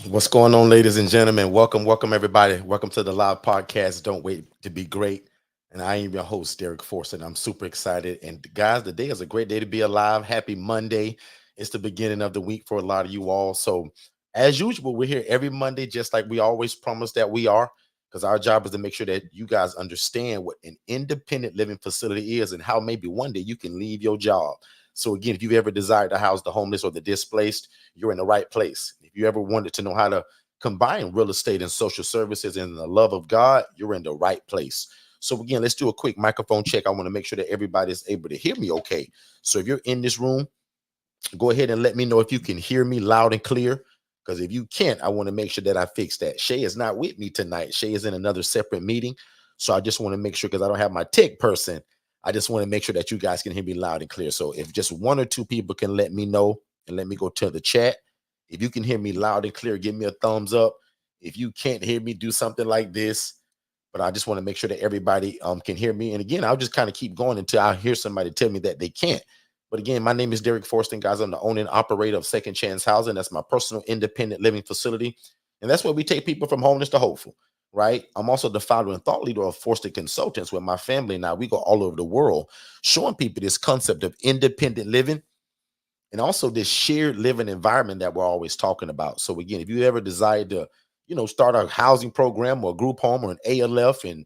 What's going on, ladies and gentlemen? Welcome, everybody. Welcome to the live podcast. Don't wait to be great. And I am your host, Derek Forston. I'm super excited. And guys, today is a great day to be alive. Happy Monday. It's the beginning of the week for a lot of you all. So, as usual, we're here every Monday, just like we always promise that we are, because our job is to make sure that you guys understand what an independent living facility is and how maybe one day you can leave your job. So, again, if you've ever desired to house the homeless or the displaced, you're in the right place. If you ever wanted to know how to combine real estate and social services and the love of God, you're in the right place. So again, let's do a quick microphone check. I want to make sure that everybody is able to hear me okay. So if you're in this room, go ahead and let me know if you can hear me loud and clear. Because if you can't, I want to make sure that I fix that. Shay is not with me tonight. Shay is in another separate meeting. So I just want to make sure, because I don't have my tech person, I just want to make sure that you guys can hear me loud and clear. So if just one or two people can let me know, and let me go to the chat. If you can hear me loud and clear, give me a thumbs up. If you can't hear me, do something like this. But I just want to make sure that everybody can hear me. And again, I'll just kind of keep going until I hear somebody tell me that they can't. But again, my name is Derek Forston, guys. I'm the owner and operator of Second Chance Housing. That's my personal independent living facility. And that's where we take people from homeless to hopeful, right? I'm also the founder and thought leader of Forston Consultants, where my family and I, we go all over the world showing people this concept of independent living and also this shared living environment that we're always talking about. So again, if you ever desire to, start a housing program or a group home or an ALF, and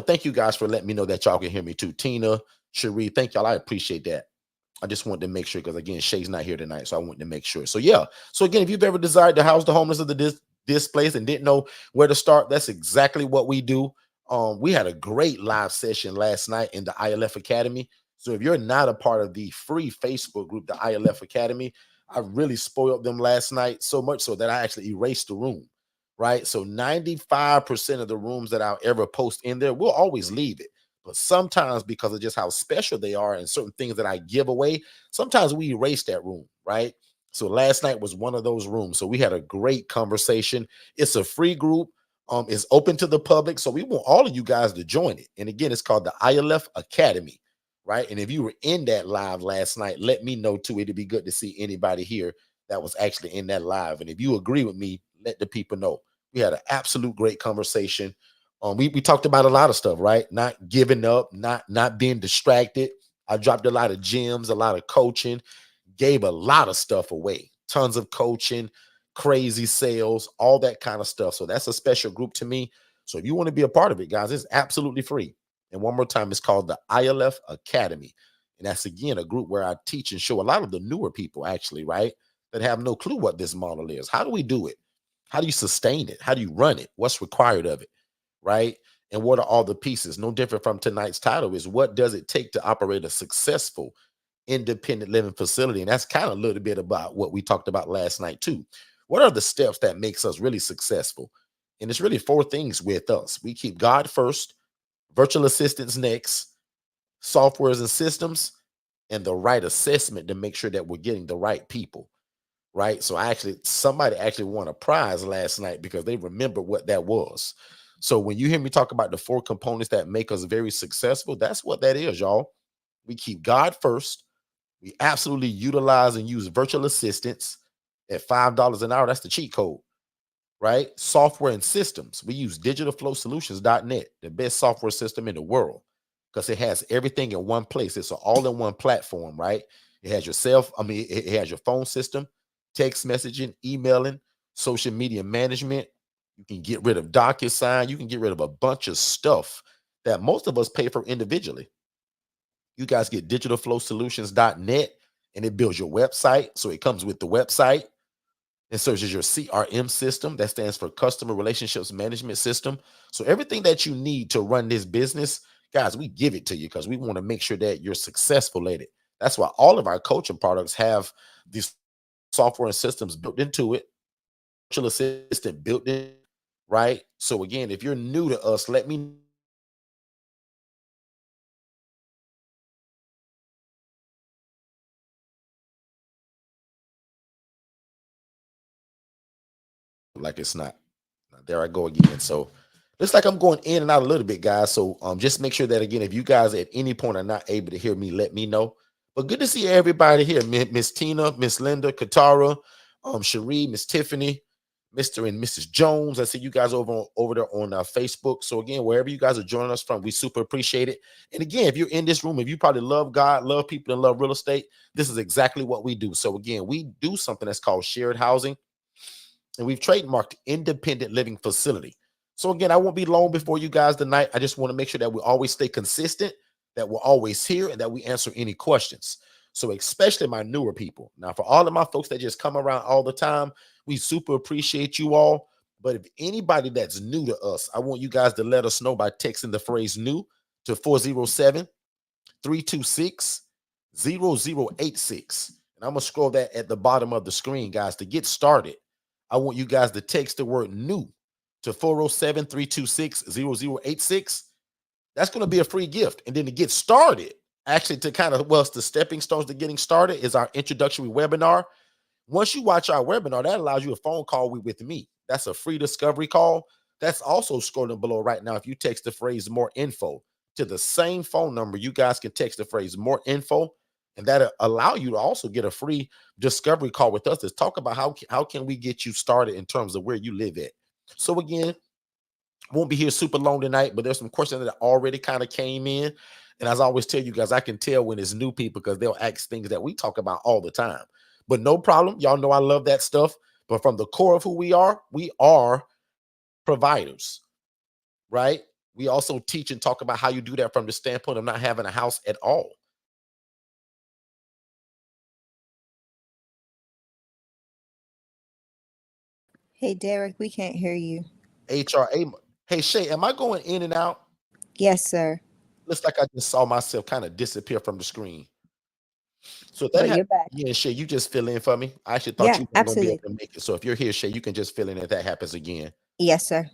thank you guys for letting me know that y'all can hear me too. Tina, Cherie, thank y'all. I appreciate that. I just wanted to make sure, because again, Shay's not here tonight, so I wanted to make sure. So yeah. So again, if you've ever desired to house the homeless of the displaced and didn't know where to start, that's exactly what we do. We had a great live session last night in the ILF Academy. So if you're not a part of the free Facebook group, the ILF Academy, I really spoiled them last night, so much so that I actually erased the room, right? So 95% of the rooms that I'll ever post in there, we'll always leave it. But sometimes, because of just how special they are and certain things that I give away, sometimes we erase that room, right? So last night was one of those rooms. So we had a great conversation. It's a free group. It's open to the public. So we want all of you guys to join it. And again, it's called the ILF Academy, right? And if you were in that live last night, let me know too. It'd be good to see anybody here that was actually in that live. And if you agree with me, let the people know. We had an absolute great conversation. We talked about a lot of stuff, right? Not giving up, not being distracted. I dropped a lot of gems, a lot of coaching, gave a lot of stuff away, tons of coaching, crazy sales, all that kind of stuff. So that's a special group to me. So if you want to be a part of it, guys, it's absolutely free. And one more time, it's called the ILF Academy. And that's, again, a group where I teach and show a lot of the newer people, actually, right, that have no clue what this model is. How do we do it? How do you sustain it? How do you run it? What's required of it, right? And what are all the pieces? No different from tonight's title is, what does it take to operate a successful independent living facility? And that's kind of a little bit about what we talked about last night too. What are the steps that makes us really successful? And it's really four things with us. We keep God first, virtual assistants next, softwares and systems, and the right assessment to make sure that we're getting the right people, right? So somebody actually won a prize last night because they remember what that was. So when you hear me talk about the four components that make us very successful, that's what that is, y'all. We keep God first. We absolutely utilize and use virtual assistants at $5 an hour. That's the cheat code, right? Software and systems. We use digitalflowsolutions.net, the best software system in the world, because it has everything in one place. It's an all-in-one platform, right? It has it has your phone system, text messaging, emailing, social media management. You can get rid of DocuSign. You can get rid of a bunch of stuff that most of us pay for individually. You guys get digitalflowsolutions.net, and it builds your website. So it comes with the website. And so it's your CRM system. That stands for Customer Relationships Management System. So everything that you need to run this business, guys, we give it to you because we want to make sure that you're successful at it. That's why all of our coaching products have these software and systems built into it, virtual assistant built in, right? So again, if you're new to us, let me like it's not. There I go again. So looks like I'm going in and out a little bit, guys. So just make sure that, again, if you guys at any point are not able to hear me, let me know. But good to see everybody here. Miss Tina, Miss Linda, Katara, Cherie, Miss Tiffany, Mr. and Mrs. Jones. I see you guys over there on Facebook. So again, wherever you guys are joining us from, we super appreciate it. And again, if you're in this room, if you probably love God, love people, and love real estate, this is exactly what we do. So again, we do something that's called shared housing, and we've trademarked independent living facility. So again, I won't be long before you guys tonight. I just want to make sure that we always stay consistent, that we're always here, and that we answer any questions. So especially my newer people. Now, for all of my folks that just come around all the time, we super appreciate you all. But if anybody that's new to us, I want you guys to let us know by texting the phrase new to 407-326-0086. And I'm going to scroll that at the bottom of the screen, guys. To get started, I want you guys to text the word new to 407-326-0086. That's going to be a free gift. And then to get started, actually to kind of, well, it's the stepping stones to getting started is our introductory webinar. Once you watch our webinar, that allows you a phone call with me. That's a free discovery call. That's also scrolling below right now. If you text the phrase more info to the same phone number, you guys can text the phrase more info, and that'll allow you to also get a free discovery call with us to talk about how can we get you started in terms of where you live at. So again, won't be here super long tonight, but there's some questions that already kind of came in. And as I always tell you guys, I can tell when it's new people because they'll ask things that we talk about all the time. But no problem. Y'all know I love that stuff. But from the core of who we are providers, right? We also teach and talk about how you do that from the standpoint of not having a house at all. Hey, Derek, we can't hear you. HRA. Hey, Shay, am I going in and out? Yes, sir. Looks like I just saw myself kind of disappear from the screen. So But you're back. yeah, Shay, you just fill in for me. I actually thought Yeah, you weren't going to be absolutely. able to make it. So if you're here, Shay, you can just fill in if that happens again. Yes, sir.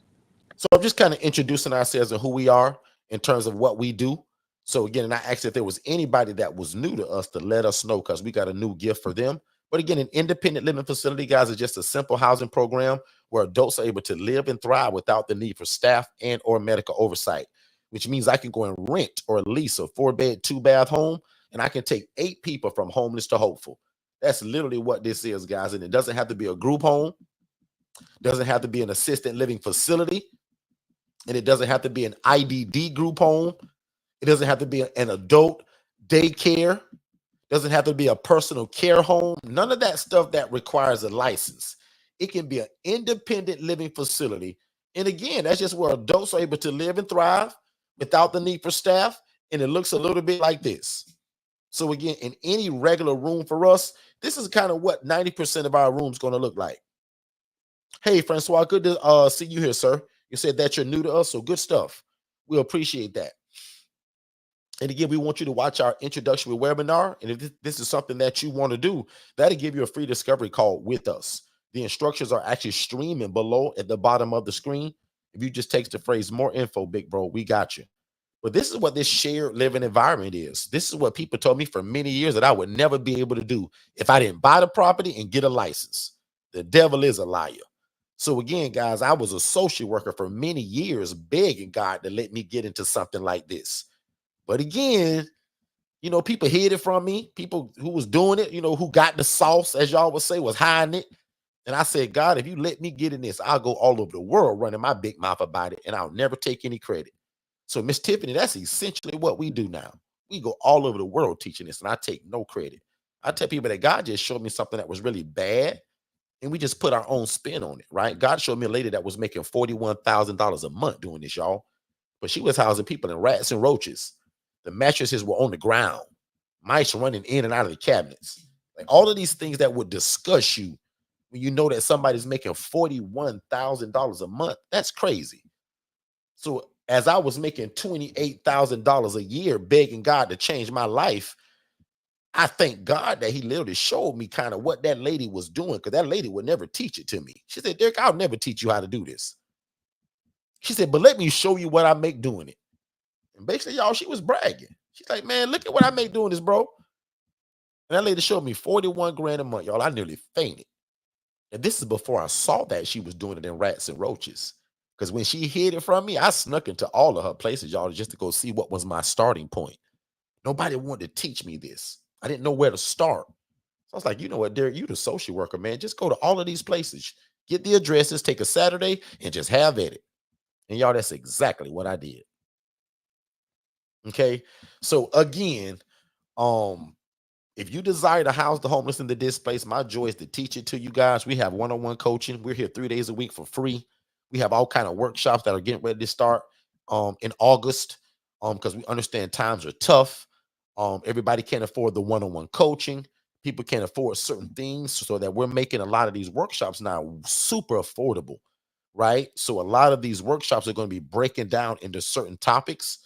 So I'm just kind of introducing ourselves and who we are in terms of what we do. So again, and I asked if there was anybody that was new to us to let us know because we got a new gift for them. But again, an independent living facility, guys, is just a simple housing program where adults are able to live and thrive without the need for staff and or medical oversight, which means I can go and rent or lease a 4-bed, 2-bath home, and I can take 8 people from homeless to hopeful. That's literally what this is, guys. And it doesn't have to be a group home, doesn't have to be an assisted living facility, and it doesn't have to be an IDD group home. It doesn't have to be an adult daycare. Doesn't have to be a personal care home. None of that stuff that requires a license. It can be an independent living facility. And again, that's just where adults are able to live and thrive without the need for staff. And it looks a little bit like this. So again, in any regular room for us, this is kind of what 90% of our rooms going to look like. Hey, Francois, good to see you here, sir. You said that you're new to us, so good stuff. We appreciate that. And again, we want you to watch our introductory webinar. And if this is something that you want to do, that'll give you a free discovery call with us. The instructions are actually streaming below at the bottom of the screen. If you just text the phrase more info, big bro, we got you. But this is what this shared living environment is. This is what people told me for many years that I would never be able to do if I didn't buy the property and get a license. The devil is a liar. So again, guys, I was a social worker for many years, begging God to let me get into something like this. But again, you know, people hid it from me. People who was doing it, you know, who got the sauce, as y'all would say, was hiding it. And I said, God, if you let me get in this, I'll go all over the world running my big mouth about it, and I'll never take any credit. So, Miss Tiffany, that's essentially what we do now. We go all over the world teaching this, and I take no credit. I tell people that God just showed me something that was really bad, and we just put our own spin on it, right? God showed me a lady that was making $41,000 a month doing this, y'all. But she was housing people in rats and roaches. The mattresses were on the ground, mice running in and out of the cabinets. Like all of these things that would disgust you when you know that somebody's making $41,000 a month. That's crazy. So as I was making $28,000 a year, begging God to change my life, I thank God that he literally showed me kind of what that lady was doing, because that lady would never teach it to me. She said, Derek, I'll never teach you how to do this. She said, but let me show you what I make doing it. And basically, y'all, she was bragging. She's like, man, look at what I make doing this, bro. And that lady showed me 41 grand a month, y'all. I nearly fainted. And this is before I saw that she was doing it in rats and roaches. Because when she hid it from me, I snuck into all of her places, y'all, just to go see what was my starting point. Nobody wanted to teach me this. I didn't know where to start. So I was like, you know what, Derek, you the social worker, man. Just go to all of these places. Get the addresses, take a Saturday, and just have at it. And y'all, that's exactly what I did. Okay. So again, um, if you desire to house the homeless in the displaced, my joy is to teach it to you guys. We have one-on-one coaching. We're here 3 days a week for free. We have all kind of workshops that are getting ready to start in August because we understand times are tough. Everybody can't afford the one-on-one coaching. People can't afford certain things, so that we're making a lot of these workshops now super affordable, right? So a lot of these workshops are going to be breaking down into certain topics,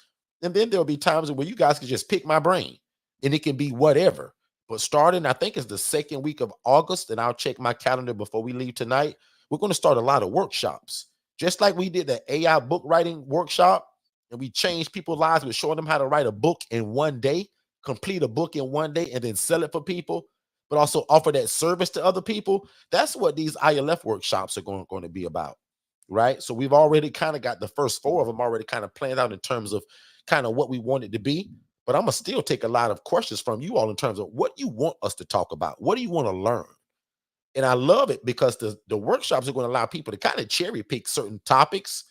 and then there'll be times where you guys can just pick my brain, and it can be whatever. But starting, I think it's the second week of August, and I'll check my calendar before we leave tonight. We're going to start a lot of workshops, just like we did the AI book writing workshop, and we changed people's lives with showing them how to write a book in one day, complete a book in one day, and then sell it for people, but also offer that service to other people. That's what these ILF workshops are going to be about, right? So we've already kind of got the first 4 of them already kind of planned out in terms of kind of what we want it to be. But I'm going to still take a lot of questions from you all in terms of what you want us to talk about. What do you want to learn? And I love it because the workshops are going to allow people to kind of cherry pick certain topics.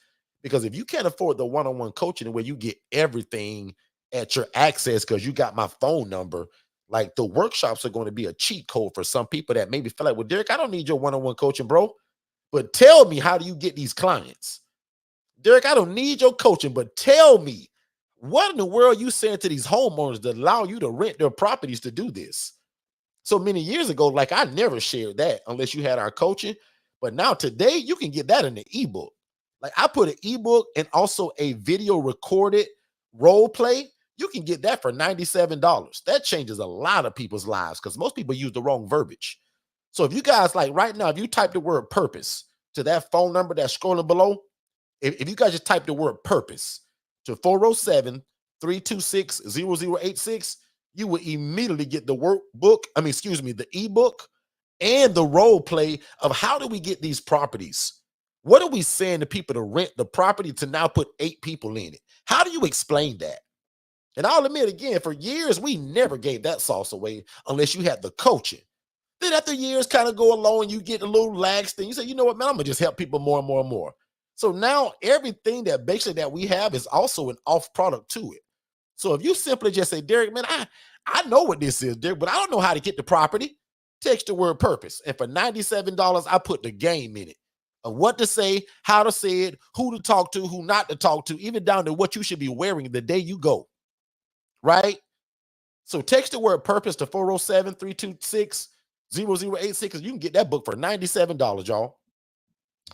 Because if you can't afford the one-on-one coaching where you get everything at your access because you got my phone number, like the workshops are going to be a cheat code for some people that maybe feel like, well, Derek, I don't need your one-on-one coaching, bro. But tell me, how do you get these clients? Derek, I don't need your coaching, but tell me, what in the world are you saying to these homeowners that allow you to rent their properties to do this? So many years ago, like I never shared that unless you had our coaching. But now today, you can get that in the ebook. Like I put an ebook and also a video recorded role play. You can get that for $97. That changes a lot of people's lives because most people use the wrong verbiage. So if you guys, like right now, if you type the word purpose to that phone number that's scrolling below, if you guys just type the word purpose to 407-326-0086, you will immediately get the workbook. The ebook and the role play of how do we get these properties? What are we saying to people to rent the property to now put 8 people in it? How do you explain that? And I'll admit again, for years, we never gave that sauce away unless you had the coaching. Then after years kind of go along, you get a little lax thing. You say, you know what, man, I'm going to just help people more and more and more. So now everything that basically that we have is also an off product to it. So if you simply just say, Derek, man, I know what this is, Derek, but I don't know how to get the property. Text the word purpose. And for $97, I put the game in it of what to say, how to say it, who to talk to, who not to talk to, even down to what you should be wearing the day you go. Right? So text the word purpose to 407-326-0086. You can get that book for $97, y'all.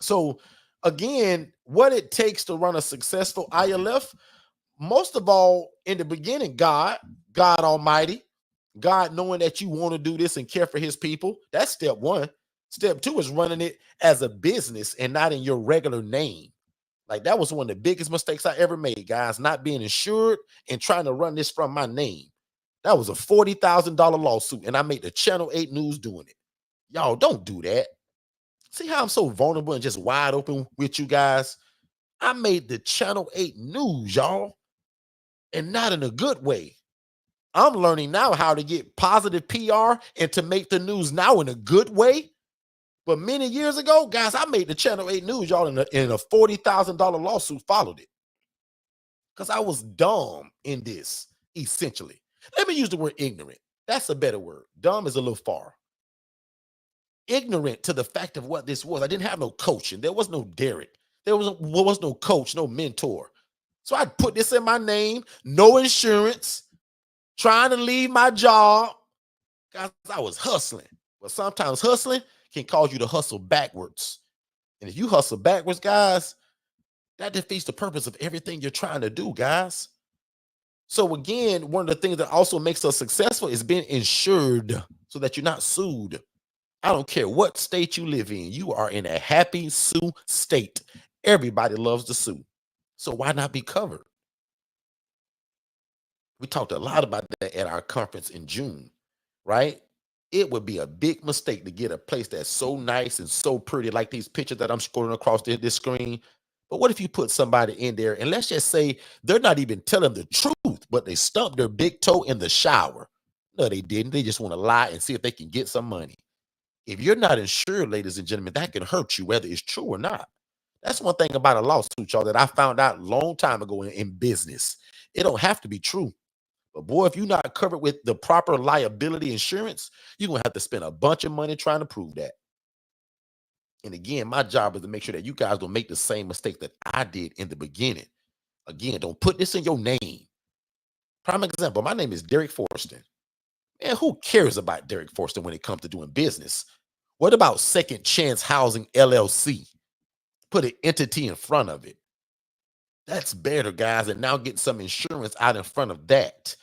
So again, what it takes to run a successful ILF, most of all, in the beginning, God Almighty, God knowing that you want to do this and care for his people. That's step 1. Step 2 is running it as a business and not in your regular name. Like that was one of the biggest mistakes I ever made, guys, not being insured and trying to run this from my name. That was a $40,000 lawsuit, and I made the Channel 8 News doing it. Y'all don't do that. See how I'm so vulnerable and just wide open with you guys? I made the Channel 8 News, y'all, and not in a good way. I'm learning now how to get positive PR and to make the news now in a good way. But many years ago, guys, I made the Channel 8 News, y'all, in a $40,000 lawsuit followed it. Because I was dumb in this, essentially. Let me use the word ignorant. That's a better word. Dumb is a little far. Ignorant to the fact of what this was. I didn't have no coaching. There was no Derek. There was no coach, no mentor. So I put this in my name, no insurance, trying to leave my job. Guys, I was hustling. But sometimes hustling can cause you to hustle backwards. And if you hustle backwards, guys, that defeats the purpose of everything you're trying to do, guys. So again, one of the things that also makes us successful is being insured so that you're not sued. I don't care what state you live in. You are in a happy sue state. Everybody loves to sue. So why not be covered? We talked a lot about that at our conference in June, right? It would be a big mistake to get a place that's so nice and so pretty, like these pictures that I'm scrolling across this screen. But what if you put somebody in there and let's just say they're not even telling the truth, but they stumped their big toe in the shower? No, they didn't. They just want to lie and see if they can get some money. If you're not insured, ladies and gentlemen, that can hurt you, whether it's true or not. That's one thing about a lawsuit, y'all, that I found out a long time ago in business. It don't have to be true. But boy, if you're not covered with the proper liability insurance, you're going to have to spend a bunch of money trying to prove that. And again, my job is to make sure that you guys don't make the same mistake that I did in the beginning. Again, don't put this in your name. Prime example, my name is Derek Forston. Man, who cares about Derek Forston when it comes to doing business? What about Second Chance Housing LLC? Put an entity in front of it. That's better, guys. And now get some insurance out in front of that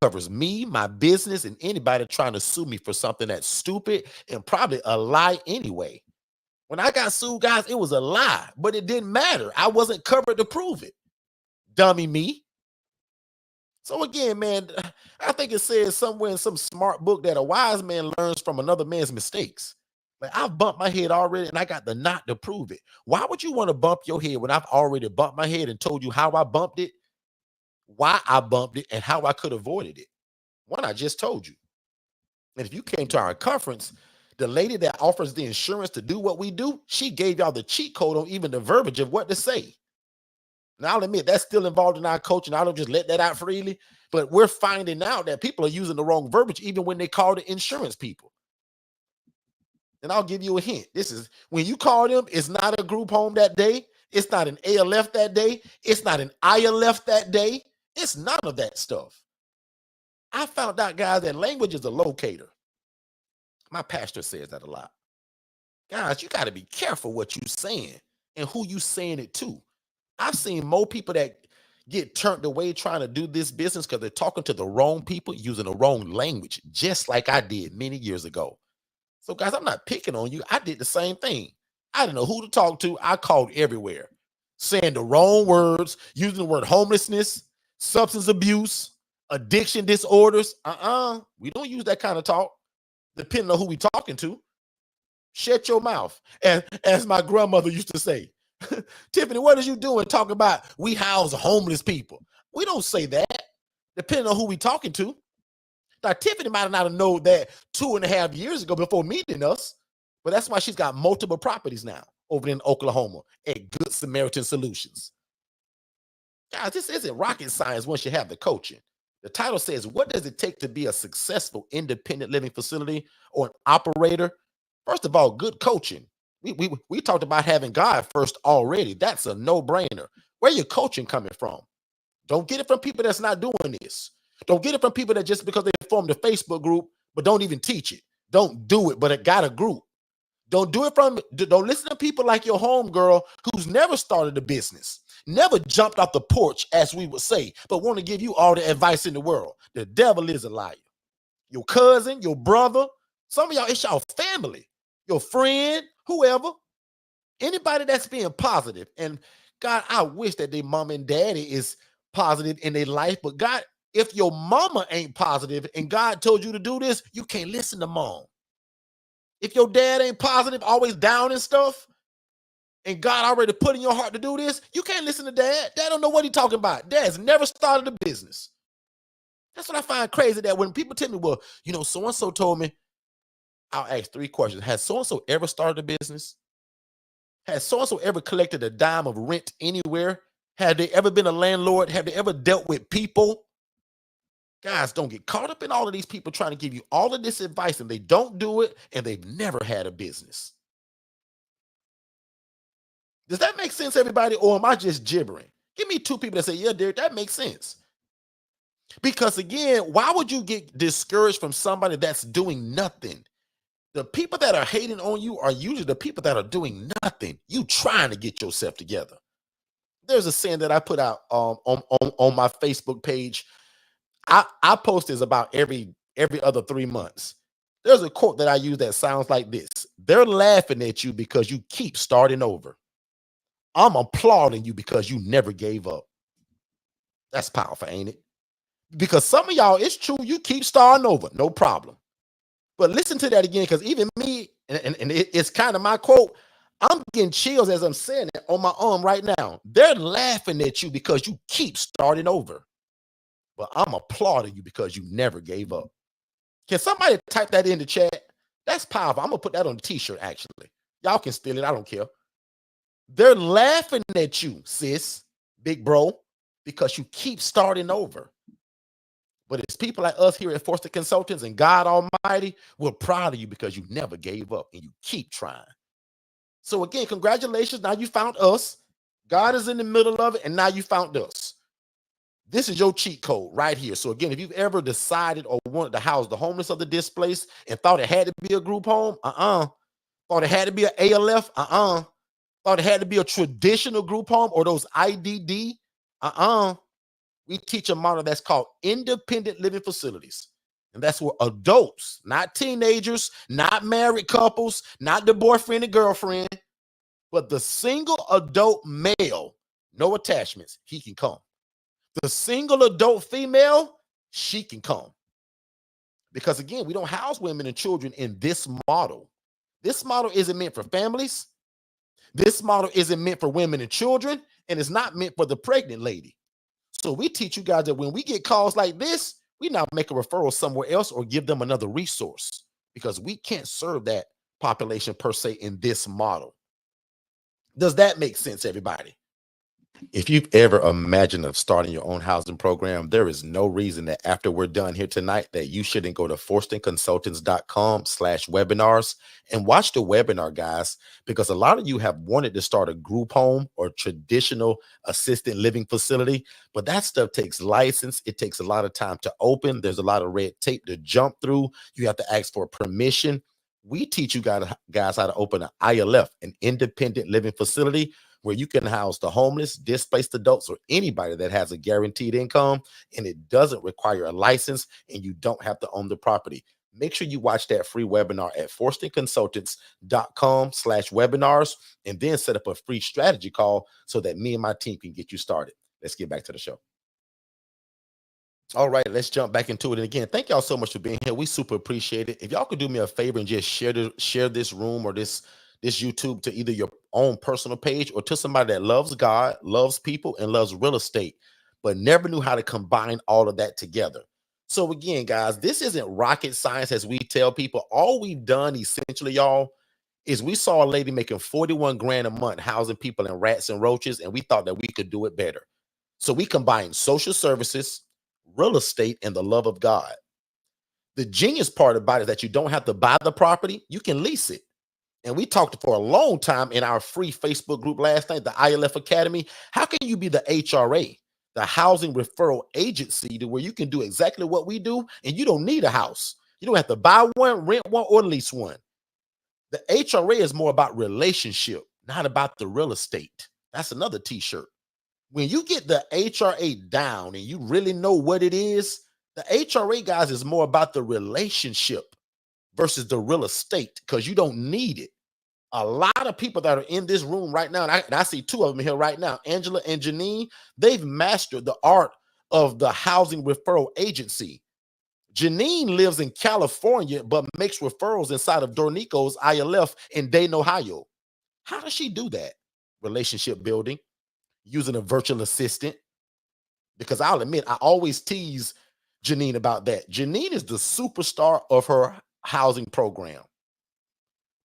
covers me, my business, and anybody trying to sue me for something that's stupid and probably a lie anyway. When I got sued, guys, it was a lie, but it didn't matter. I wasn't covered to prove it. Dummy me. So again, man, I think it says somewhere in some smart book that a wise man learns from another man's mistakes. Like, I've bumped my head already and I got the knot to prove it. Why would you want to bump your head when I've already bumped my head and told you how I bumped it, why I bumped it, and how I could have avoided it? One, I just told you. And if you came to our conference, the lady that offers the insurance to do what we do, she gave y'all the cheat code on even the verbiage of what to say. Now, I'll admit that's still involved in our coaching. I don't just let that out freely, but we're finding out that people are using the wrong verbiage even when they call the insurance people. And I'll give you a hint. This is when you call them, it's not a group home that day. It's not an ALF that day. It's not an ILF that day. It's none of that stuff. I found out, guys, that language is a locator. My pastor says that a lot. Guys, you got to be careful what you're saying and who you saying it to. I've seen more people that get turned away trying to do this business because they're talking to the wrong people using the wrong language, just like I did many years ago. So, guys, I'm not picking on you. I did the same thing. I didn't know who to talk to. I called everywhere, saying the wrong words, using the word homelessness, substance abuse, addiction disorders. We don't use that kind of talk, depending on who we talking to. Shut your mouth. And as my grandmother used to say, Tiffany, what are you doing talking about we house homeless people? We don't say that, depending on who we talking to. Now, Tiffany might not have known that 2.5 years ago before meeting us, but that's why she's got multiple properties now over in Oklahoma at Good Samaritan Solutions. Guys, this isn't rocket science once you have the coaching. The title says, what does it take to be a successful independent living facility or an operator? First of all, good coaching. We talked about having God first already. That's a no-brainer. Where your coaching coming from? Don't get it from people that's not doing this. Don't get it from people that just because they formed a Facebook group, but don't even teach it. Don't do it, but it got a group. Don't listen to people like your homegirl who's never started a business, never jumped off the porch, as we would say, but want to give you all the advice in the world. The devil is a liar. Your cousin, your brother, some of y'all, it's y'all family, your friend, whoever, anybody that's being positive. And God, I wish that their mom and daddy is positive in their life, but God, if your mama ain't positive and God told you to do this, you can't listen to mom. If your dad ain't positive, always down and stuff, and God already put in your heart to do this, you can't listen to dad. Dad don't know what he's talking about. Dad's never started a business. That's what I find crazy, that when people tell me, well, so-and-so told me, I'll ask 3 questions. Has so-and-so ever started a business? Has so-and-so ever collected a dime of rent anywhere? Have they ever been a landlord? Have they ever dealt with people? Guys, don't get caught up in all of these people trying to give you all of this advice and they don't do it and they've never had a business. Does that make sense, everybody? Or am I just gibbering? Give me 2 people that say, yeah, Derek, that makes sense. Because again, why would you get discouraged from somebody that's doing nothing? The people that are hating on you are usually the people that are doing nothing. You trying to get yourself together. There's a saying that I put out on my Facebook page. I post this about every other 3 months. There's a quote that I use that sounds like this. They're laughing at you because you keep starting over. I'm applauding you because you never gave up. That's powerful, ain't it? Because some of y'all, it's true, you keep starting over, no problem. But listen to that again, because even me, and it's kind of my quote, I'm getting chills as I'm saying it on my arm right now. They're laughing at you because you keep starting over. But I'm applauding you because you never gave up. Can somebody type that in the chat? That's powerful. I'm going to put that on a t-shirt, actually. Y'all can steal it. I don't care. They're laughing at you, sis, big bro, because you keep starting over. But it's people like us here at Forston Consultants and God Almighty, we're proud of you because you never gave up and you keep trying. So again, congratulations. Now you found us. God is in the middle of it, and now you found us. This is your cheat code right here. So again, if you've ever decided or wanted to house the homeless or the displaced and thought it had to be a group home, thought it had to be an ALF, thought it had to be a traditional group home or those IDD, we teach a model that's called independent living facilities. And that's where adults, not teenagers, not married couples, not the boyfriend and girlfriend, but the single adult male, no attachments, he can come. The single adult female, she can come. Because again, we don't house women and children in this model. This model isn't meant for families. This model isn't meant for women and children, and it's not meant for the pregnant lady. So we teach you guys that when we get calls like this, we now make a referral somewhere else or give them another resource because we can't serve that population per se in this model. Does that make sense, everybody? If you've ever imagined of starting your own housing program, there is no reason that after we're done here tonight that you shouldn't go to forstonconsultants.com/webinars and watch the webinar, guys, because a lot of you have wanted to start a group home or traditional assisted living facility, but that stuff takes license. It takes a lot of time to open. There's a lot of red tape to jump through. You have to ask for permission. We teach you guys how to open an ILF, an independent living facility, where you can house the homeless, displaced adults, or anybody that has a guaranteed income, and it doesn't require a license, and you don't have to own the property. Make sure you watch that free webinar at forstonconsultants.com/webinars, and then set up a free strategy call so that me and my team can get you started. Let's get back to the show. All right, let's jump back into it. And again, thank y'all so much for being here. We super appreciate it. If y'all could do me a favor and just share this room or this YouTube to either your own personal page or to somebody that loves God, loves people, and loves real estate, but never knew how to combine all of that together. So again, guys, this isn't rocket science as we tell people. All we've done essentially, y'all, is we saw a lady making 41 grand a month housing people in rats and roaches, and we thought that we could do it better. So we combined social services, real estate, and the love of God. The genius part about it is that you don't have to buy the property, you can lease it. And we talked for a long time in our free Facebook group last night, the ILF Academy. How can you be the HRA, the Housing Referral Agency, to where you can do exactly what we do and you don't need a house? You don't have to buy one, rent one, or lease one. The HRA is more about relationship, not about the real estate. That's another t-shirt. When you get the HRA down and you really know what it is, the HRA, guys, is more about the relationship versus the real estate, because you don't need it. A lot of people that are in this room right now, and I see two of them here right now, Angela and Janine, they've mastered the art of the housing referral agency. Janine lives in California, but makes referrals inside of Dornico's ILF in Dayton, Ohio. How does she do that? Relationship building, using a virtual assistant. Because I'll admit, I always tease Janine about that. Janine is the superstar of her housing program.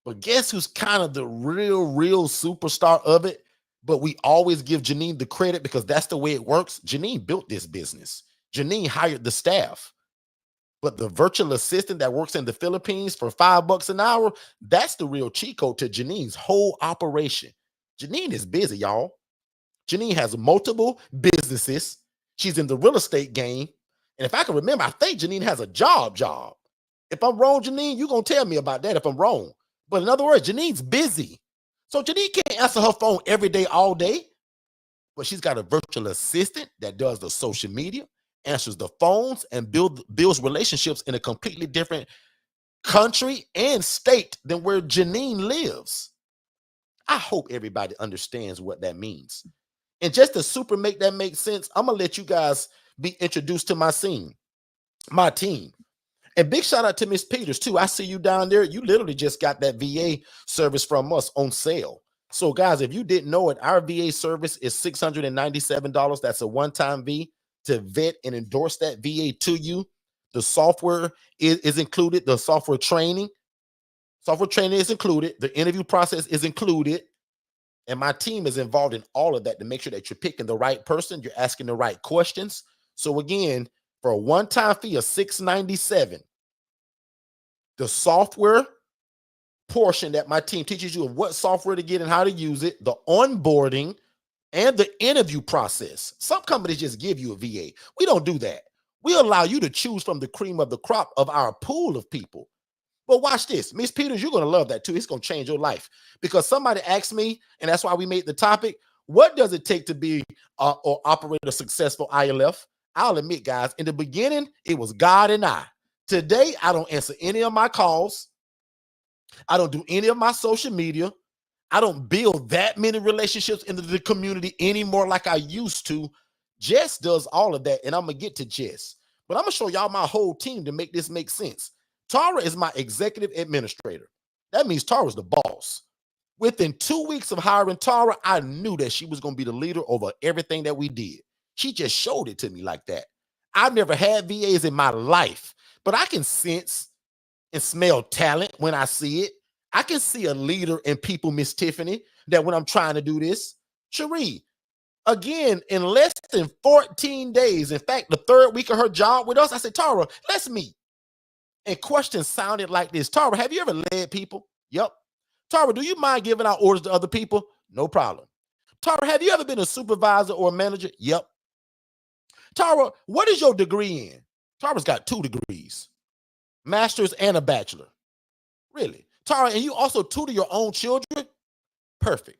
But guess who's kind of the real superstar of it? But we always give Janine the credit because that's the way it works. Janine built this business. Janine hired the staff. But the virtual assistant that works in the Philippines for $5 an hour, that's the real cheat code to Janine's whole operation. Janine is busy, y'all. Janine has multiple businesses. She's in the real estate game. And if I can remember, I think Janine has a job. If I'm wrong, Janine, you're going to tell me about that if I'm wrong. But in other words, Janine's busy. So Janine can't answer her phone every day, all day. But she's got a virtual assistant that does the social media, answers the phones, and builds relationships in a completely different country and state than where Janine lives. I hope everybody understands what that means. And just to make that make sense, I'm going to let you guys be introduced to my team. And big shout out to Miss Peters, too. I see you down there. You literally just got that VA service from us on sale. So, guys, if you didn't know it, our VA service is $697. That's a one-time fee to vet and endorse that VA to you. The software is included, the software training. Software training is included. The interview process is included. And my team is involved in all of that to make sure that you're picking the right person, you're asking the right questions. So again, for a one-time fee of $697, the software portion that my team teaches you of what software to get and how to use it, the onboarding, and the interview process. Some companies just give you a VA. We don't do that. We allow you to choose from the cream of the crop of our pool of people. But watch this. Miss Peters, you're going to love that too. It's going to change your life. Because somebody asked me, and that's why we made the topic, what does it take to be or operate a successful ILF? I'll admit, guys, in the beginning, it was God and I. Today, I don't answer any of my calls. I don't do any of my social media. I don't build that many relationships into the community anymore like I used to. Jess does all of that, and I'm going to get to Jess. But I'm going to show y'all my whole team to make this make sense. Tara is my executive administrator. That means Tara's the boss. Within 2 weeks of hiring Tara, I knew that she was going to be the leader over everything that we did. She just showed it to me like that. I've never had VAs in my life, but I can sense and smell talent when I see it. I can see a leader in people, Miss Tiffany, that when I'm trying to do this. Cherie, again, in less than 14 days, in fact, the third week of her job with us, I said, Tara, let's meet. And questions sounded like this. Tara, have you ever led people? Yep. Tara, do you mind giving out orders to other people? No problem. Tara, have you ever been a supervisor or a manager? Yep. Tara, what is your degree in? Tara's got 2 degrees, master's and a bachelor. Really? Tara, and you also tutor your own children? Perfect.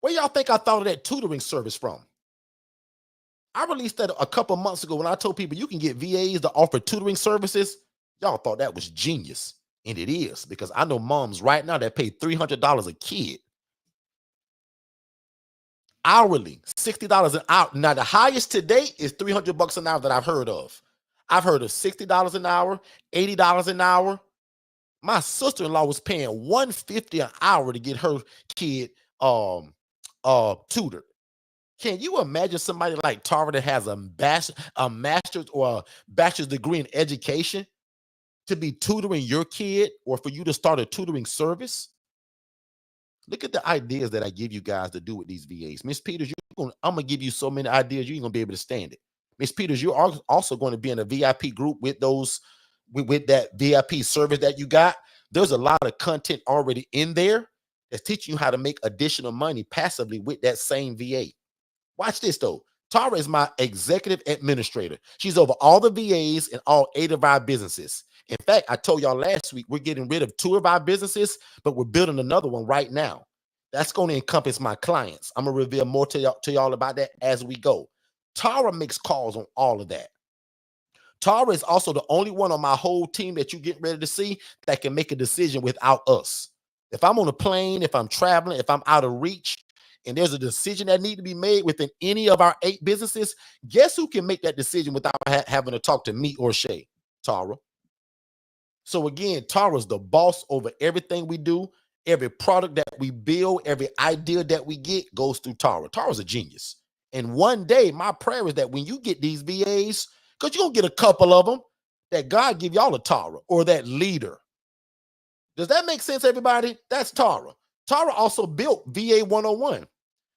Where y'all think I thought of that tutoring service from? I released that a couple months ago when I told people you can get VAs to offer tutoring services. Y'all thought that was genius. And it is, because I know moms right now that pay $300 a kid. Hourly, $60 an hour. Now, the highest today is $300 an hour that I've heard of. I've heard of $60 an hour, $80 an hour. My sister-in-law was paying $150 an hour to get her kid tutored. Can you imagine somebody like Tara that has a master's or a bachelor's degree in education to be tutoring your kid, or for you to start a tutoring service? Look at the ideas that I give you guys to do with these VAs. Miss Peters, I'm going to give you so many ideas, you ain't going to be able to stand it. Miss Peters, you're also going to be in a VIP group with those, with that VIP service that you got. There's a lot of content already in there that's teaching you how to make additional money passively with that same VA. Watch this though. Tara is my executive administrator. She's over all the VAs and all 8 of our businesses. In fact, I told y'all last week, we're getting rid of 2 of our businesses, but we're building another one right now. That's going to encompass my clients. I'm going to reveal more to y'all about that as we go. Tara makes calls on all of that. Tara is also the only one on my whole team that you get ready to see that can make a decision without us. If I'm on a plane, if I'm traveling, if I'm out of reach, and there's a decision that needs to be made within any of our 8 businesses, guess who can make that decision without having to talk to me or Shay? Tara. So again, Tara's the boss over everything we do. Every product that we build, every idea that we get goes through Tara. Tara's a genius. And one day, my prayer is that when you get these VAs, because you're going to get a couple of them, that God give y'all a Tara or that leader. Does that make sense, everybody? That's Tara. Tara also built VA 101.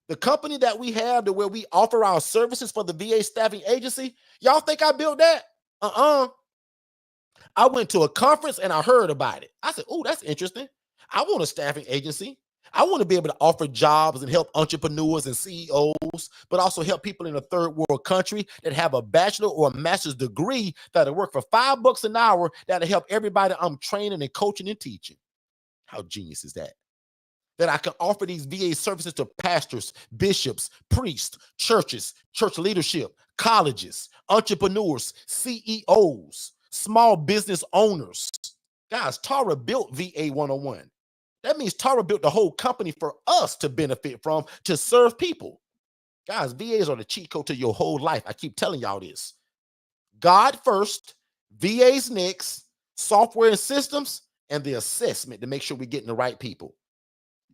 The company that we have to where we offer our services for the VA staffing agency. Y'all think I built that? I went to a conference and I heard about it. I said, oh, that's interesting. I want a staffing agency. I want to be able to offer jobs and help entrepreneurs and CEOs, but also help people in a third world country that have a bachelor or a master's degree that'll work for $5 an hour that'll help everybody I'm training and coaching and teaching. How genius is that? That I can offer these VA services to pastors, bishops, priests, churches, church leadership, colleges, entrepreneurs, CEOs, small business owners. Guys, Tara built VA 101. That means Tara built the whole company for us to benefit from, to serve people. Guys, VAs are the cheat code to your whole life. I keep telling y'all this. God first, VAs next, software and systems, and the assessment to make sure we're getting the right people.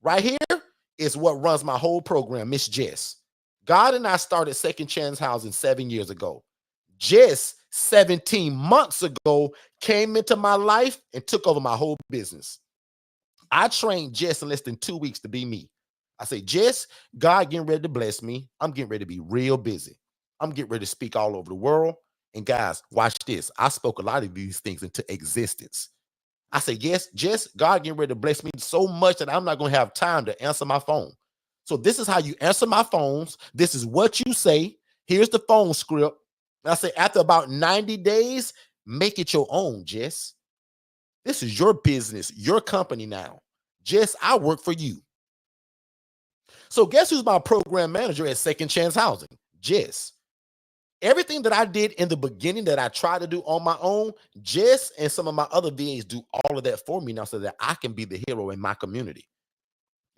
Right here is what runs my whole program, Miss Jess. God and I started Second Chance Housing 7 years ago. Jess, 17 months ago, came into my life and took over my whole business. I trained Jess in less than 2 weeks to be me. I say, Jess, God getting ready to bless me. I'm getting ready to be real busy. I'm getting ready to speak all over the world. And guys, watch this. I spoke a lot of these things into existence. I say, yes, Jess, God getting ready to bless me so much that I'm not going to have time to answer my phone. So this is how you answer my phones. This is what you say. Here's the phone script. And I say, after about 90 days, make it your own, Jess. This is your business, your company now. Jess, I work for you. So guess who's my program manager at Second Chance Housing? Jess. Everything that I did in the beginning that I tried to do on my own, Jess and some of my other VAs do all of that for me now so that I can be the hero in my community.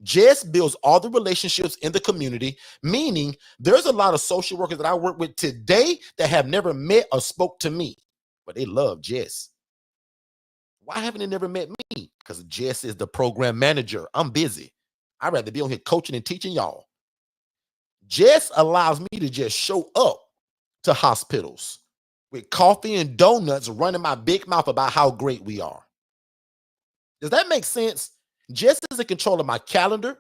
Jess builds all the relationships in the community, meaning there's a lot of social workers that I work with today that have never met or spoke to me, but they love Jess. Why haven't they never met me? Because Jess is the program manager. I'm busy. I'd rather be on here coaching and teaching y'all. Jess allows me to just show up to hospitals with coffee and donuts, running my big mouth about how great we are. Does that make sense? Jess is in control of my calendar.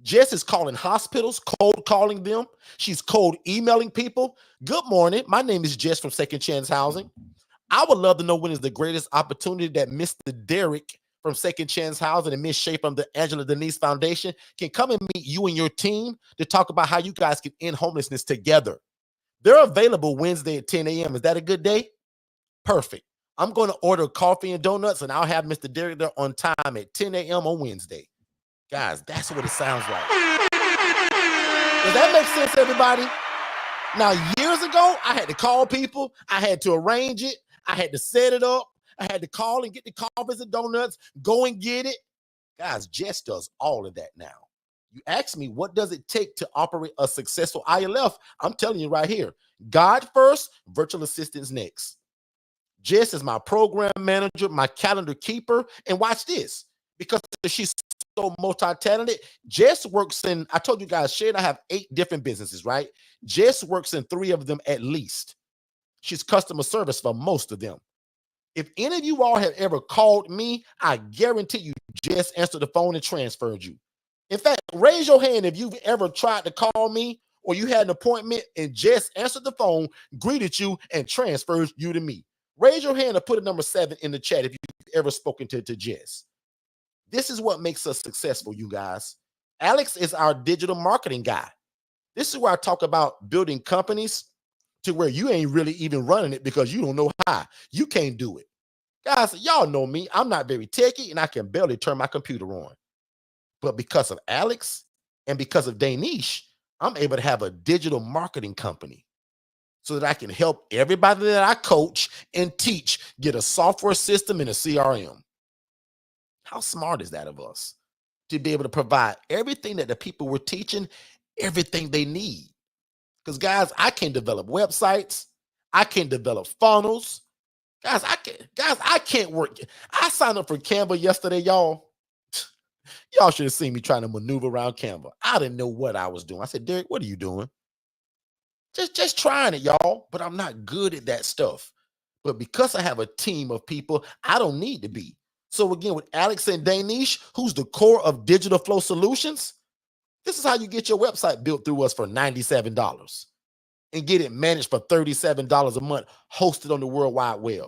Jess is calling hospitals, cold calling them. She's cold emailing people. Good morning. My name is Jess from Second Chance Housing. I would love to know when is the greatest opportunity that Mr. Derek from Second Chance Housing and Miss Shea from the Angela Denise Foundation can come and meet you and your team to talk about how you guys can end homelessness together. They're available Wednesday at 10 a.m. Is that a good day? Perfect. I'm going to order coffee and donuts, and I'll have Mr. Derek there on time at 10 a.m. on Wednesday. Guys, that's what it sounds like. Does that make sense, everybody? Now, years ago, I had to call people. I had to arrange it. I had to set it up. I had to call and get the coffees and donuts, go and get it. Guys, Jess does all of that now. You ask me, what does it take to operate a successful ILF? I'm telling you right here, God first, virtual assistants next. Jess is my program manager, my calendar keeper. And watch this, because she's so multi-talented, Jess works in, I told you guys, Shay and I have 8 different businesses, right? Jess works in 3 of them at least. She's customer service for most of them. If any of you all have ever called me, I guarantee you Jess answered the phone and transferred you. In fact, raise your hand if you've ever tried to call me or you had an appointment and Jess answered the phone, greeted you, and transferred you to me. Raise your hand or put a number 7 in the chat if you've ever spoken to Jess. This is what makes us successful, you guys. Alex is our digital marketing guy. This is where I talk about building companies to where you ain't really even running it because you don't know how. You can't do it. Guys, y'all know me. I'm not very techy and I can barely turn my computer on. But because of Alex and because of Danish, I'm able to have a digital marketing company so that I can help everybody that I coach and teach get a software system and a CRM. How smart is that of us to be able to provide everything that the people we're teaching, everything they need? Because guys, I can develop websites. I can develop funnels. Guys, I can't work. I signed up for Canva yesterday, y'all. Y'all should have seen me trying to maneuver around Canva. I didn't know what I was doing. I said, Derek, what are you doing? Just trying it, y'all. But I'm not good at that stuff. But because I have a team of people, I don't need to be. So again, with Alex and Danish, who's the core of Digital Flow Solutions, this is how you get your website built through us for $97 and get it managed for $37 a month, hosted on the World Wide Web.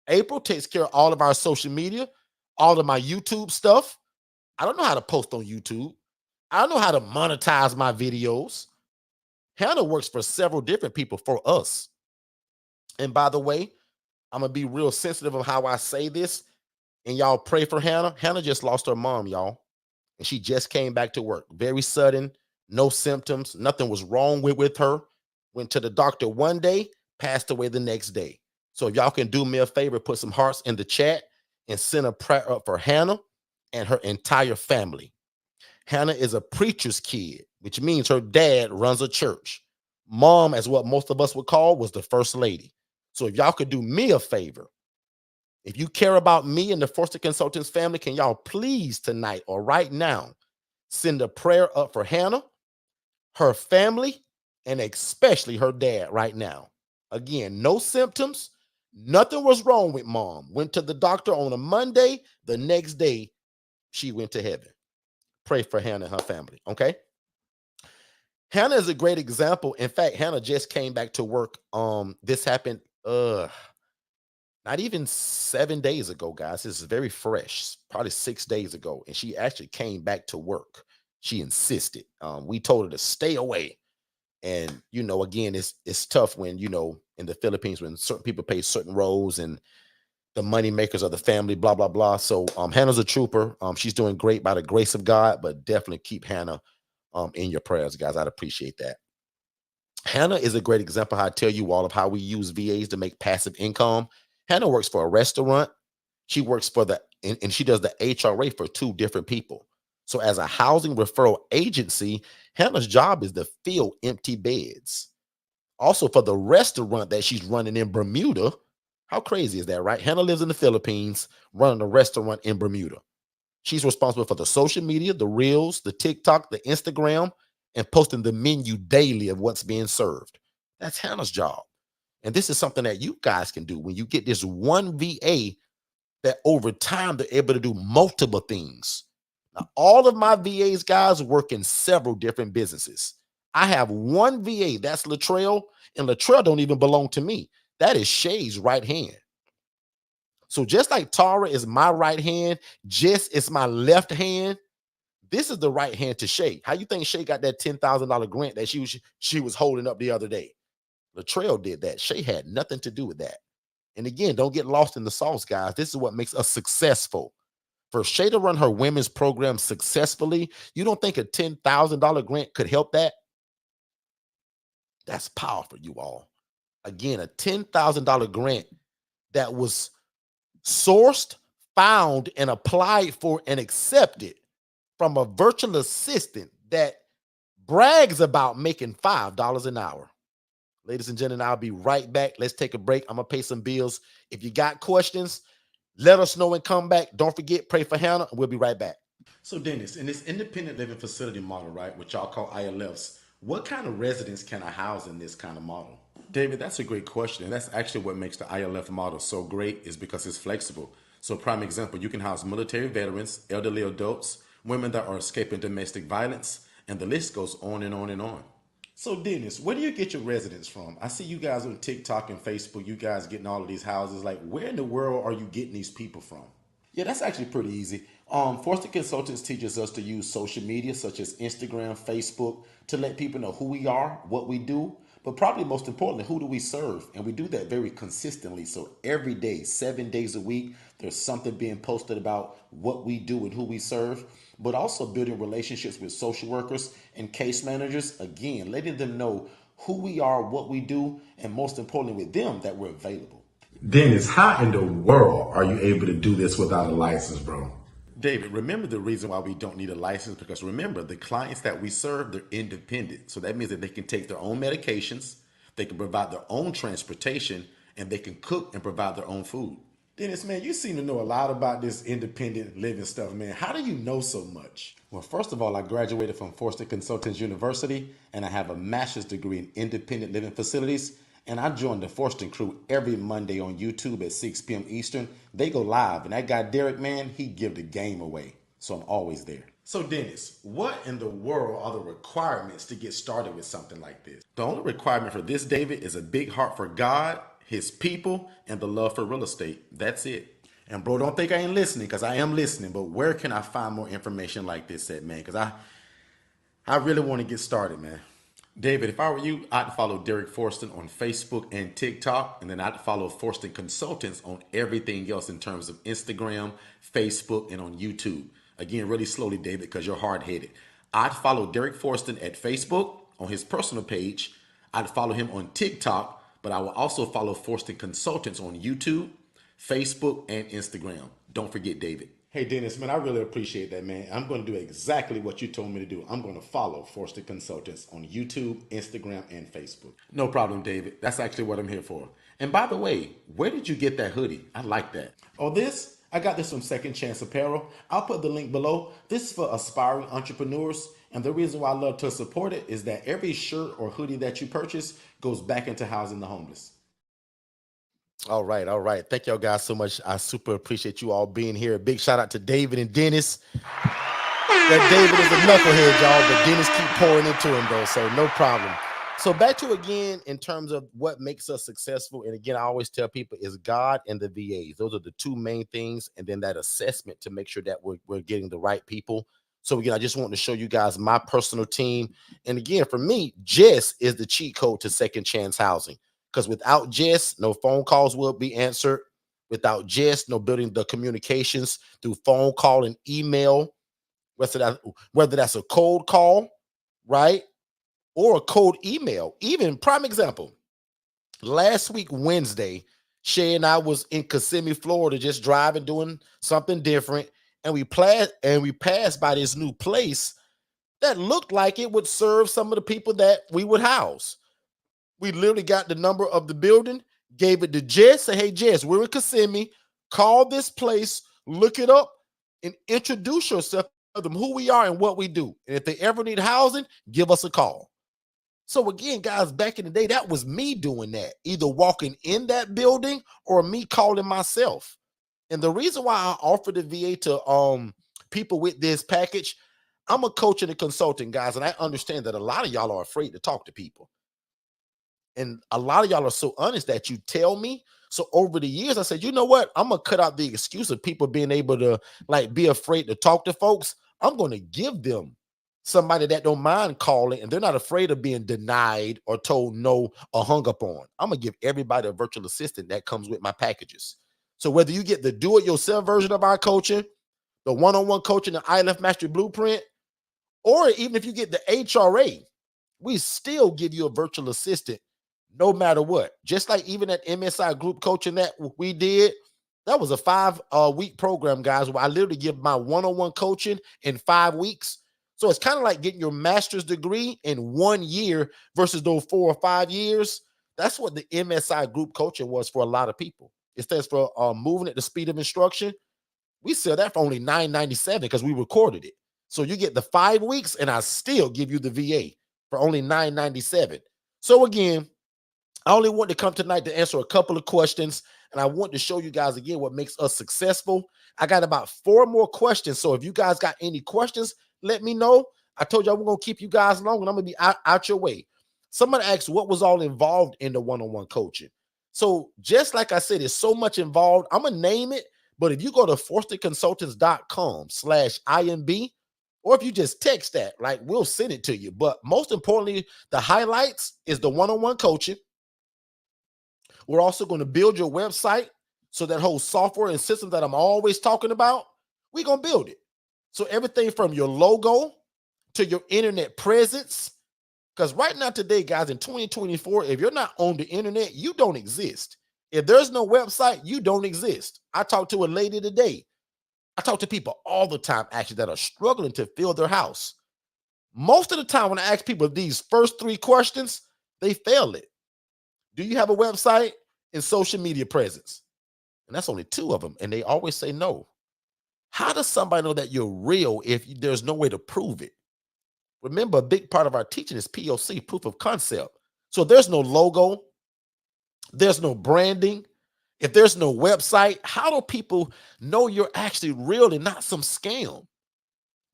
April takes care of all of our social media, all of my YouTube stuff. I don't know how to post on YouTube. I don't know how to monetize my videos. Hannah works for several different people for us. And by the way, I'm going to be real sensitive of how I say this. And y'all pray for Hannah. Hannah just lost her mom, y'all. And she just came back to work. Very sudden, no symptoms. Nothing was wrong with her. Went to the doctor one day, passed away the next day. So if y'all can do me a favor, put some hearts in the chat and send a prayer up for Hannah and her entire family. Hannah is a preacher's kid, which means her dad runs a church. Mom, as what most of us would call, was the first lady. So if y'all could do me a favor, if you care about me and the Forston Consultants family, can y'all please tonight or right now send a prayer up for Hannah, her family, and especially her dad right now. Again, no symptoms. Nothing was wrong with mom. Went to the doctor on a Monday. The next day, she went to heaven. Pray for Hannah and her family. Okay. Hannah is a great example. In fact, Hannah just came back to work. This happened not even 7 days ago, guys. This is very fresh, probably 6 days ago. And she actually came back to work. She insisted. We told her to stay away. And again, it's tough when in the Philippines when certain people play certain roles and the money makers of the family, blah blah blah. So Hannah's a trooper. She's doing great by the grace of God, but definitely keep Hannah in your prayers, guys. I'd appreciate that. Hannah is a great example. How I tell you all of how we use VAs to make passive income. Hannah works for a restaurant. She works for and she does the HRA for two different people. So as a housing referral agency, Hannah's job is to fill empty beds. Also for the restaurant that she's running in Bermuda. How crazy is that, right? Hannah lives in the Philippines, running a restaurant in Bermuda. She's responsible for the social media, the reels, the TikTok, the Instagram, and posting the menu daily of what's being served. That's Hannah's job. And this is something that you guys can do when you get this one VA that over time they're able to do multiple things. Now, all of my VAs, guys, work in several different businesses. I have one VA, that's Latrell, and Latrell don't even belong to me. That is Shay's right hand. So just like Tara is my right hand, Jess is my left hand, this is the right hand to Shay. How you think Shay got that $10,000 grant that she was holding up the other day? Latrell did that. Shay had nothing to do with that. And again, don't get lost in the sauce, guys. This is what makes us successful. For Shay to run her women's program successfully, you don't think a $10,000 grant could help that? That's powerful, you all. Again, a $10,000 grant that was sourced, found, and applied for and accepted from a virtual assistant that brags about making $5 an hour. Ladies and gentlemen, I'll be right back. Let's take a break. I'm going to pay some bills. If you got questions, let us know and come back. Don't forget, pray for Hannah. We'll be right back. So Dennis, in this independent living facility model, right, which y'all call ILFs, what kind of residents can I house in this kind of model? David, that's a great question. And that's actually what makes the ILF model so great is because it's flexible. So prime example, you can house military veterans, elderly adults, women that are escaping domestic violence, and the list goes on and on and on. So Dennis, where do you get your residents from? I see you guys on TikTok and Facebook, you guys getting all of these houses. Like, where in the world are you getting these people from? Yeah, that's actually pretty easy. Forston Consultants teaches us to use social media such as Instagram, Facebook to let people know who we are, what we do, but probably most importantly, who do we serve? And we do that very consistently. So every day, 7 days a week, there's something being posted about what we do and who we serve, but also building relationships with social workers and case managers. Again, letting them know who we are, what we do, and most importantly with them that we're available. Dennis, how in the world are you able to do this without a license, bro? David, remember the reason why we don't need a license, because remember the clients that we serve, they're independent. So that means that they can take their own medications, they can provide their own transportation, and they can cook and provide their own food. Dennis, man, you seem to know a lot about this independent living stuff, man. How do you know so much? Well, first of all, I graduated from Forston Consultants University, and I have a master's degree in independent living facilities. And I join the Forston crew every Monday on YouTube at 6 p.m. Eastern. They go live, and that guy Derek, man, he give the game away. So I'm always there. So Dennis, what in the world are the requirements to get started with something like this? The only requirement for this, David, is a big heart for God, his people, and the love for real estate. That's it. And bro, don't think I ain't listening, because I am listening, but where can I find more information like this at, man? Because I really want to get started, man. David, if I were you, I'd follow Derek Forston on Facebook and TikTok, and then I'd follow Forston Consultants on everything else in terms of Instagram, Facebook, and on YouTube. Again, really slowly, David, because you're hard-headed. I'd follow Derek Forston at Facebook on his personal page. I'd follow him on TikTok, but I will also follow Forston Consultants on YouTube, Facebook, and Instagram. Don't forget, David. Hey, Dennis, man, I really appreciate that, man. I'm going to do exactly what you told me to do. I'm going to follow Forston Consultants on YouTube, Instagram, and Facebook. No problem, David. That's actually what I'm here for. And by the way, where did you get that hoodie? I like that. Oh, this? I got this from Second Chance Apparel. I'll put the link below. This is for aspiring entrepreneurs. And the reason why I love to support it is that every shirt or hoodie that you purchase goes back into housing the homeless. All right, all right. Thank y'all guys so much. I super appreciate you all being here. Big shout out to David and Dennis. That David is a knucklehead, y'all, but Dennis keep pouring into him though, so no problem. So back to again in terms of what makes us successful, and again, I always tell people is God and the VAs. Those are the two main things, and then that assessment to make sure that we're getting the right people. So again, I just want to show you guys my personal team, and again, for me, Jess is the cheat code to second chance housing. Because without Jess, no phone calls will be answered. Without Jess, no building the communications through phone call and email whether that's a cold call, right? Or a cold email. Even prime example, last week, Wednesday, Shay and I was in Kissimmee, Florida, just driving, doing something different. And we passed by this new place that looked like it would serve some of the people that we would house. We literally got the number of the building, gave it to Jess, say, hey, Jess, we're in Kissimmee. Call this place, look it up, and introduce yourself to them, who we are and what we do. And if they ever need housing, give us a call. So again, guys, back in the day, that was me doing that, either walking in that building or me calling myself. And the reason why I offer the VA to people with this package, I'm a coach and a consultant, guys, and I understand that a lot of y'all are afraid to talk to people. And a lot of y'all are so honest that you tell me. So over the years, I said, you know what? I'm going to cut out the excuse of people being able to like be afraid to talk to folks. I'm going to give them somebody that don't mind calling and they're not afraid of being denied or told no or hung up on. I'm going to give everybody a virtual assistant that comes with my packages. So whether you get the do-it-yourself version of our coaching, the one-on-one coaching, the ILF Mastery Blueprint, or even if you get the HRA, we still give you a virtual assistant no matter what. Just like even that MSI group coaching that we did, that was a 5-week program, guys, where I literally give my one-on-one coaching in 5 weeks. So it's kind of like getting your master's degree in 1 year versus those 4 or 5 years. That's what the MSI group coaching was for a lot of people. It stands for moving at the speed of instruction. We sell that for only $9.97 because we recorded it. So you get the 5 weeks and I still give you the VA for only $9.97. So again, I only want to come tonight to answer a couple of questions, and I want to show you guys again what makes us successful. I got about 4 more questions, so if you guys got any questions, let me know. I told you we're going to keep you guys long, and I'm going to be out your way. Somebody asked what was all involved in the one-on-one coaching. So just like I said, there's so much involved. I'm going to name it, but if you go to forstonconsultants.com/IMB, or if you just text that, like we'll send it to you. But most importantly, the highlights is the one-on-one coaching. We're also going to build your website. So that whole software and system that I'm always talking about, we're going to build it. So everything from your logo to your internet presence. Because right now today, guys, in 2024, if you're not on the internet, you don't exist. If there's no website, you don't exist. I talked to a lady today. I talk to people all the time, actually, that are struggling to fill their house. Most of the time when I ask people these first 3 questions, they fail it. Do you have a website and social media presence? And that's only 2 of them. And they always say no. How does somebody know that you're real if there's no way to prove it? Remember, a big part of our teaching is POC, proof of concept. So there's no logo. There's no branding. If there's no website, how do people know you're actually real and not some scam?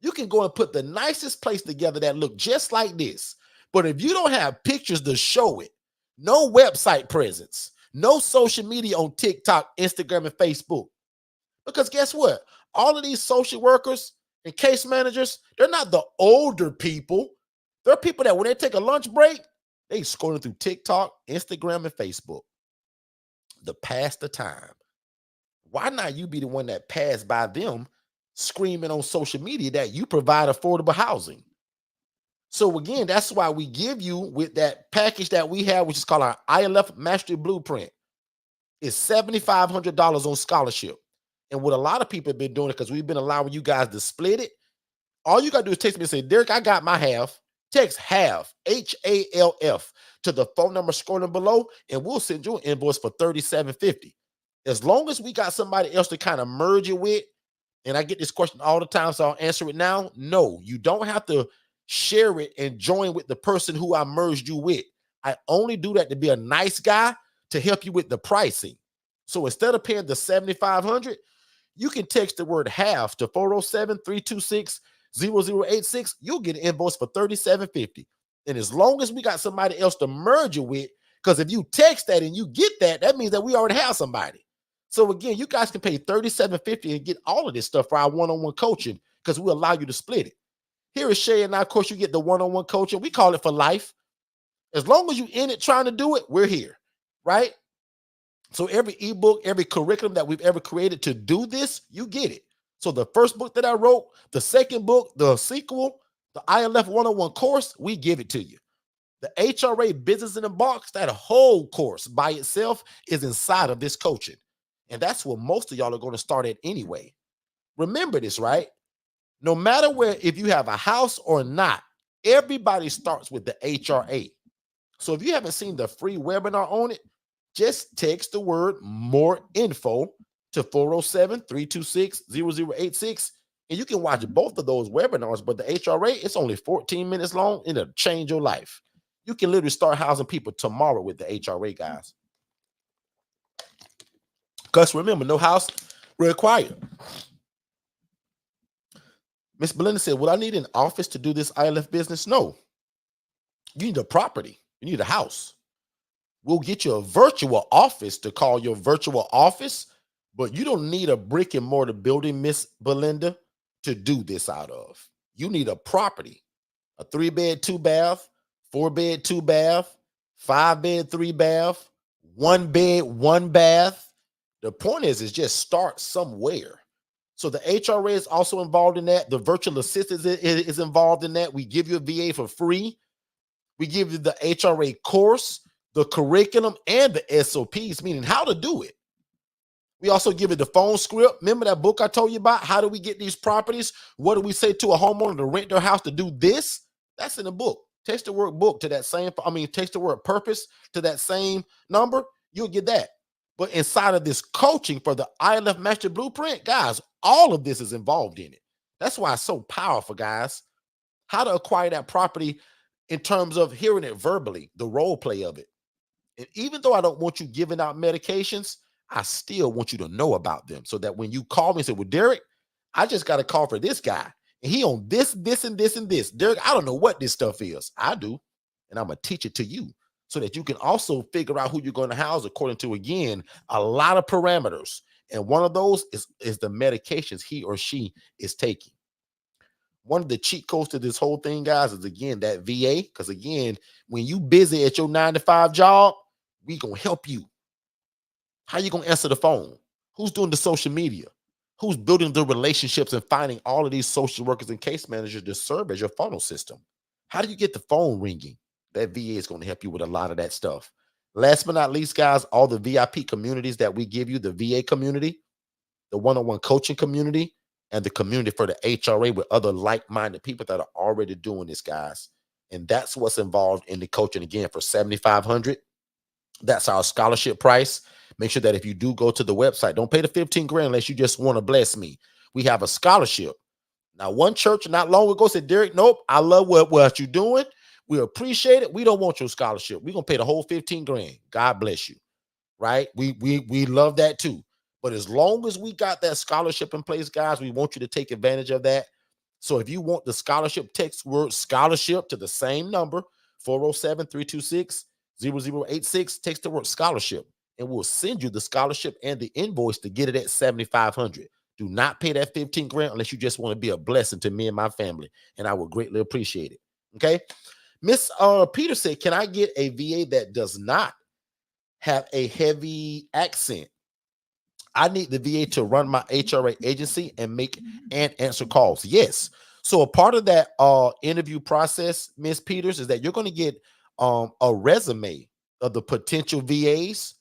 You can go and put the nicest place together that look just like this. But if you don't have pictures to show it, no website presence, no social media on TikTok, Instagram, and Facebook. Because guess what? All of these social workers and case managers, they're not the older people. They're people that when they take a lunch break, they scrolling through TikTok, Instagram, and Facebook. To pass the time. Why not you be the one that passed by them screaming on social media that you provide affordable housing? So again, that's why we give you with that package that we have, which is called our ILF Mastery Blueprint. It's $7,500 on scholarship. And what a lot of people have been doing, because we've been allowing you guys to split it, all you got to do is text me and say, Derek, I got my half. Text half, HALF, to the phone number scrolling below, and we'll send you an invoice for $37.50. As long as we got somebody else to kind of merge it with, and I get this question all the time, so I'll answer it now. No, you don't have to share it and join with the person who I merged you with. I only do that to be a nice guy to help you with the pricing. So instead of paying the 7,500, you can text the word half to 407-326-0086. You'll get an invoice for 37.50. And as long as we got somebody else to merge it with, because if you text that and you get that, that means that we already have somebody. So again, you guys can pay 37.50 and get all of this stuff for our one-on-one coaching because we allow you to split it. Here is Shay and I, of course, you get the one-on-one coaching. We call it for life. As long as you in it trying to do it, we're here, right? So every ebook, every curriculum that we've ever created to do this, you get it. So the first book that I wrote, the second book, the sequel, the ILF 101 course, we give it to you. The HRA Business in a Box, that whole course by itself is inside of this coaching. And that's where most of y'all are going to start at anyway. Remember this, right? No matter where, if you have a house or not, everybody starts with the HRA. So if you haven't seen the free webinar on it, just text the word more info to 407-326-0086. And you can watch both of those webinars, but the HRA, it's only 14 minutes long. It'll change your life. You can literally start housing people tomorrow with the HRA, guys. Because remember, no house required. Miss Belinda said, "Will I need an office to do this ILF business?" No. You need a property. You need a house. We'll get you a virtual office to call your virtual office, but you don't need a brick and mortar building, Miss Belinda, to do this out of. You need a property, a 3-bed, 2-bath, 4-bed, 2-bath, 5-bed, 3-bath, 1-bed, 1-bath. The point is just start somewhere. So the HRA is also involved in that. The virtual assistant is involved in that. We give you a VA for free. We give you the HRA course, the curriculum, and the SOPs, meaning how to do it. We also give you the phone script. Remember that book I told you about? How do we get these properties? What do we say to a homeowner to rent their house to do this? That's in the book. Text the word book to that same, text the word purpose to that same number. You'll get that. But inside of this coaching for the ILF Master Blueprint, guys, all of this is involved in it. That's why it's so powerful, guys. How to acquire that property in terms of hearing it verbally, the role play of it. And even though I don't want you giving out medications, I still want you to know about them so that when you call me and say, "Well, Derek, I just got a call for this guy, and he on this, and this, and this. Derek, I don't know what this stuff is." I do, and I'm going to teach it to you so that you can also figure out who you're going to house according to, again, a lot of parameters. And one of those is the medications he or she is taking. One of the cheat codes to this whole thing, guys, is, again, that VA. Because, again, when you busy at your 9-to-5 job, we going to help you. How you going to answer the phone? Who's doing the social media? Who's building the relationships and finding all of these social workers and case managers to serve as your funnel system? How do you get the phone ringing? That VA is going to help you with a lot of that stuff. Last but not least, guys, all the VIP communities that we give you, the VA community, the one-on-one coaching community, and the community for the HRA with other like-minded people that are already doing this, guys. And that's what's involved in the coaching. Again, for $7,500, that's our scholarship price. Make sure that if you do go to the website, don't pay the 15 grand unless you just want to bless me. We have a scholarship. Now, one church not long ago said, "Derek, nope, I love what you're doing. We appreciate it. We don't want your scholarship. We're going to pay the whole 15 grand. God bless you." Right? We love that too. But as long as we got that scholarship in place, guys, we want you to take advantage of that. So if you want the scholarship, text word scholarship to the same number, 407-326-0086. Text the word scholarship, and we'll send you the scholarship and the invoice to get it at $7,500. Do not pay that 15 grand unless you just want to be a blessing to me and my family, and I would greatly appreciate it. Okay. Miss Peter said, "Can I get a VA that does not have a heavy accent? I need the VA to run my HRA agency and make and answer calls." Yes. So a part of that interview process, Miss Peters, is that you're going to get a resume of the potential VAs.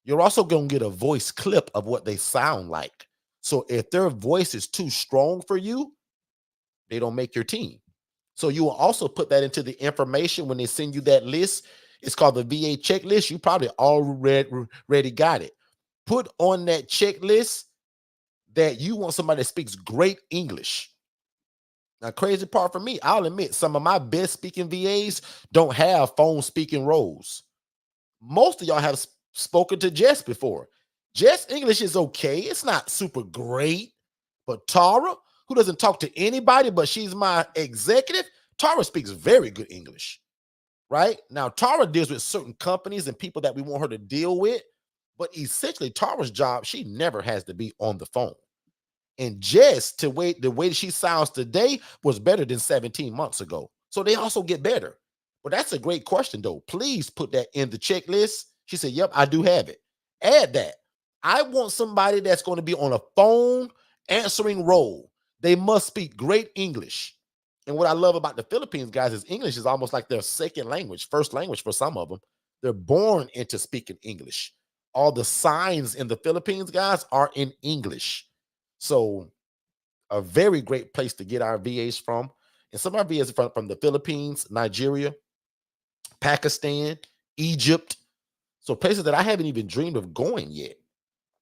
You're also going to get a voice clip of what they sound like. So if their voice is too strong for you, they don't make your team. So you will also put that into the information when they send you that list. It's called the VA checklist. You probably already got it. Put on that checklist that you want somebody that speaks great English. Now, crazy part for me, I'll admit some of my best speaking VAs don't have phone speaking roles. Most of y'all have spoken to Jess before. Jess' English is okay. It's not super great. But Tara, who doesn't talk to anybody, but she's my executive, Tara speaks very good English, right? Now, Tara deals with certain companies and people that we want her to deal with. But essentially, Tara's job, she never has to be on the phone. And Jess, the way she sounds today was better than 17 months ago. So they also get better. But that's a great question, though. Please put that in the checklist. She said, yep, I do have it. Add that. I want somebody that's going to be on a phone answering role. They must speak great English. And what I love about the Philippines, guys, is English is almost like their second language, first language for some of them. They're born into speaking English. All the signs in the Philippines, guys, are in English. So a very great place to get our VAs from. And some of our VAs are from the Philippines, Nigeria, Pakistan, Egypt. So places that I haven't even dreamed of going yet.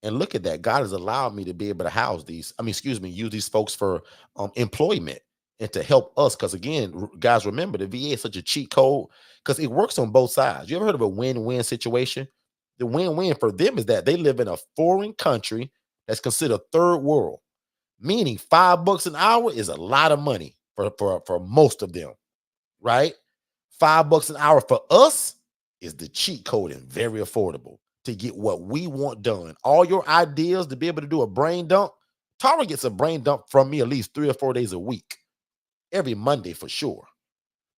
And look at that. God has allowed me to be able to house these. Use these folks for employment and to help us. Because again, guys, remember the VA is such a cheat code because it works on both sides. You ever heard of a win-win situation? The win-win for them is that they live in a foreign country that's considered third world, meaning $5 an hour is a lot of money for most of them, right? $5 an hour for us is the cheat code and very affordable to get what we want done. All your ideas to be able to do a brain dump. Tara gets a brain dump from me at least 3 or 4 days a week, every Monday for sure.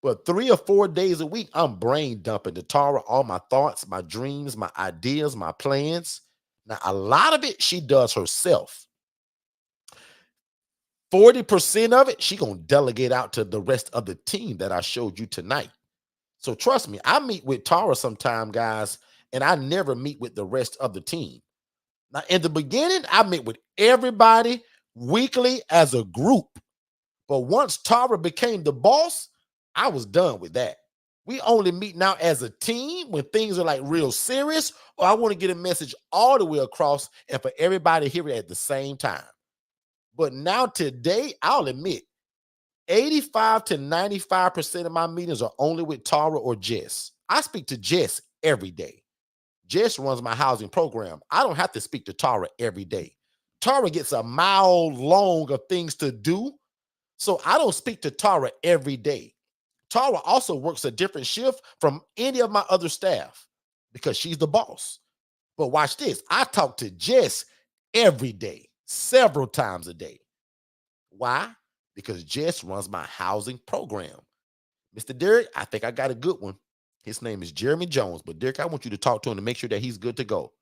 But 3 or 4 days a week, I'm brain dumping to Tara all my thoughts, my dreams, my ideas, my plans. Now, a lot of it she does herself. 40% of it, she gonna delegate out to the rest of the team that I showed you tonight. So trust me, I meet with Tara sometime, guys, and I never meet with the rest of the team. Now, in the beginning, I met with everybody weekly as a group. But once Tara became the boss, I was done with that. We only meet now as a team when things are like real serious, or I want to get a message all the way across and for everybody to hear it at the same time. But now today, I'll admit, 85 to 95% of my meetings are only with Tara or Jess. I speak to Jess every day. Jess runs my housing program. I don't have to speak to Tara every day. Tara gets a mile long of things to do, so I don't speak to Tara every day. Tara also works a different shift from any of my other staff because she's the boss. But watch this. I talk to Jess every day, several times a day. Why? Because Jess runs my housing program. Mr. Derek, I think I got a good one. His name is Jeremy Jones. But Derek, I want you to talk to him to make sure that he's good to go.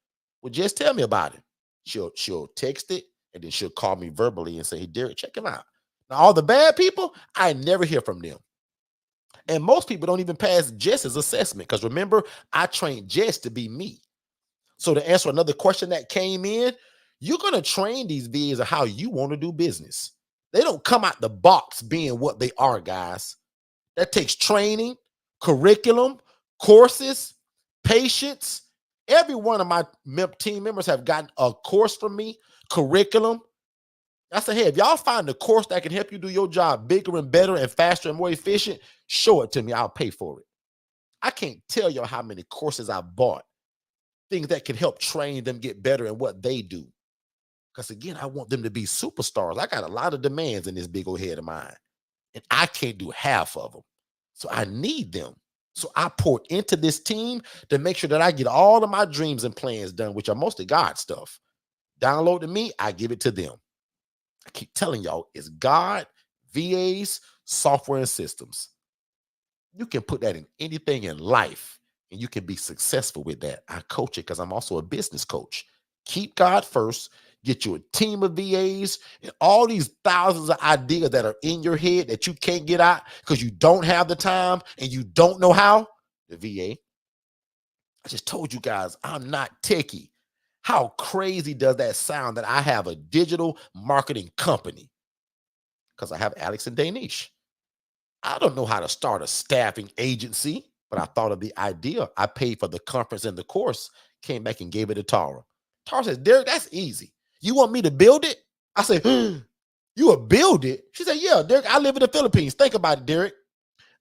Well, just tell me about it. She'll text it and then she'll call me verbally and say, hey, Derek, check him out. Now, all the bad people, I never hear from them. And most people don't even pass Jess's assessment because remember, I trained Jess to be me. So to answer another question that came in, you're going to train these VAs of how you want to do business. They don't come out the box being what they are, guys. That takes training, curriculum, courses, patience. Every one of my team members have gotten a course from me, curriculum. I said, hey, if y'all find a course that can help you do your job bigger and better and faster and more efficient, show it to me. I'll pay for it. I can't tell y'all how many courses I bought, things that can help train them get better in what they do. Because again, I want them to be superstars. I got a lot of demands in this big old head of mine, and I can't do half of them. So I need them. So I pour into this team to make sure that I get all of my dreams and plans done, which are mostly God stuff. Download to me, I give it to them. I keep telling y'all, it's God, VAs, software, and systems. You can put that in anything in life, and you can be successful with that. I coach it because I'm also a business coach. Keep God first. Get you a team of VAs and all these thousands of ideas that are in your head that you can't get out because you don't have the time and you don't know how. The VA. I just told you guys, I'm not techie. How crazy does that sound that I have a digital marketing company? Because I have Alex and Danish. I don't know how to start a staffing agency, but I thought of the idea. I paid for the conference and the course, came back and gave it to Tara. Tara says, Derek, that's easy. You want me to build it? I said, you will build it? She said, yeah, Derek, I live in the Philippines. Think about it, Derek.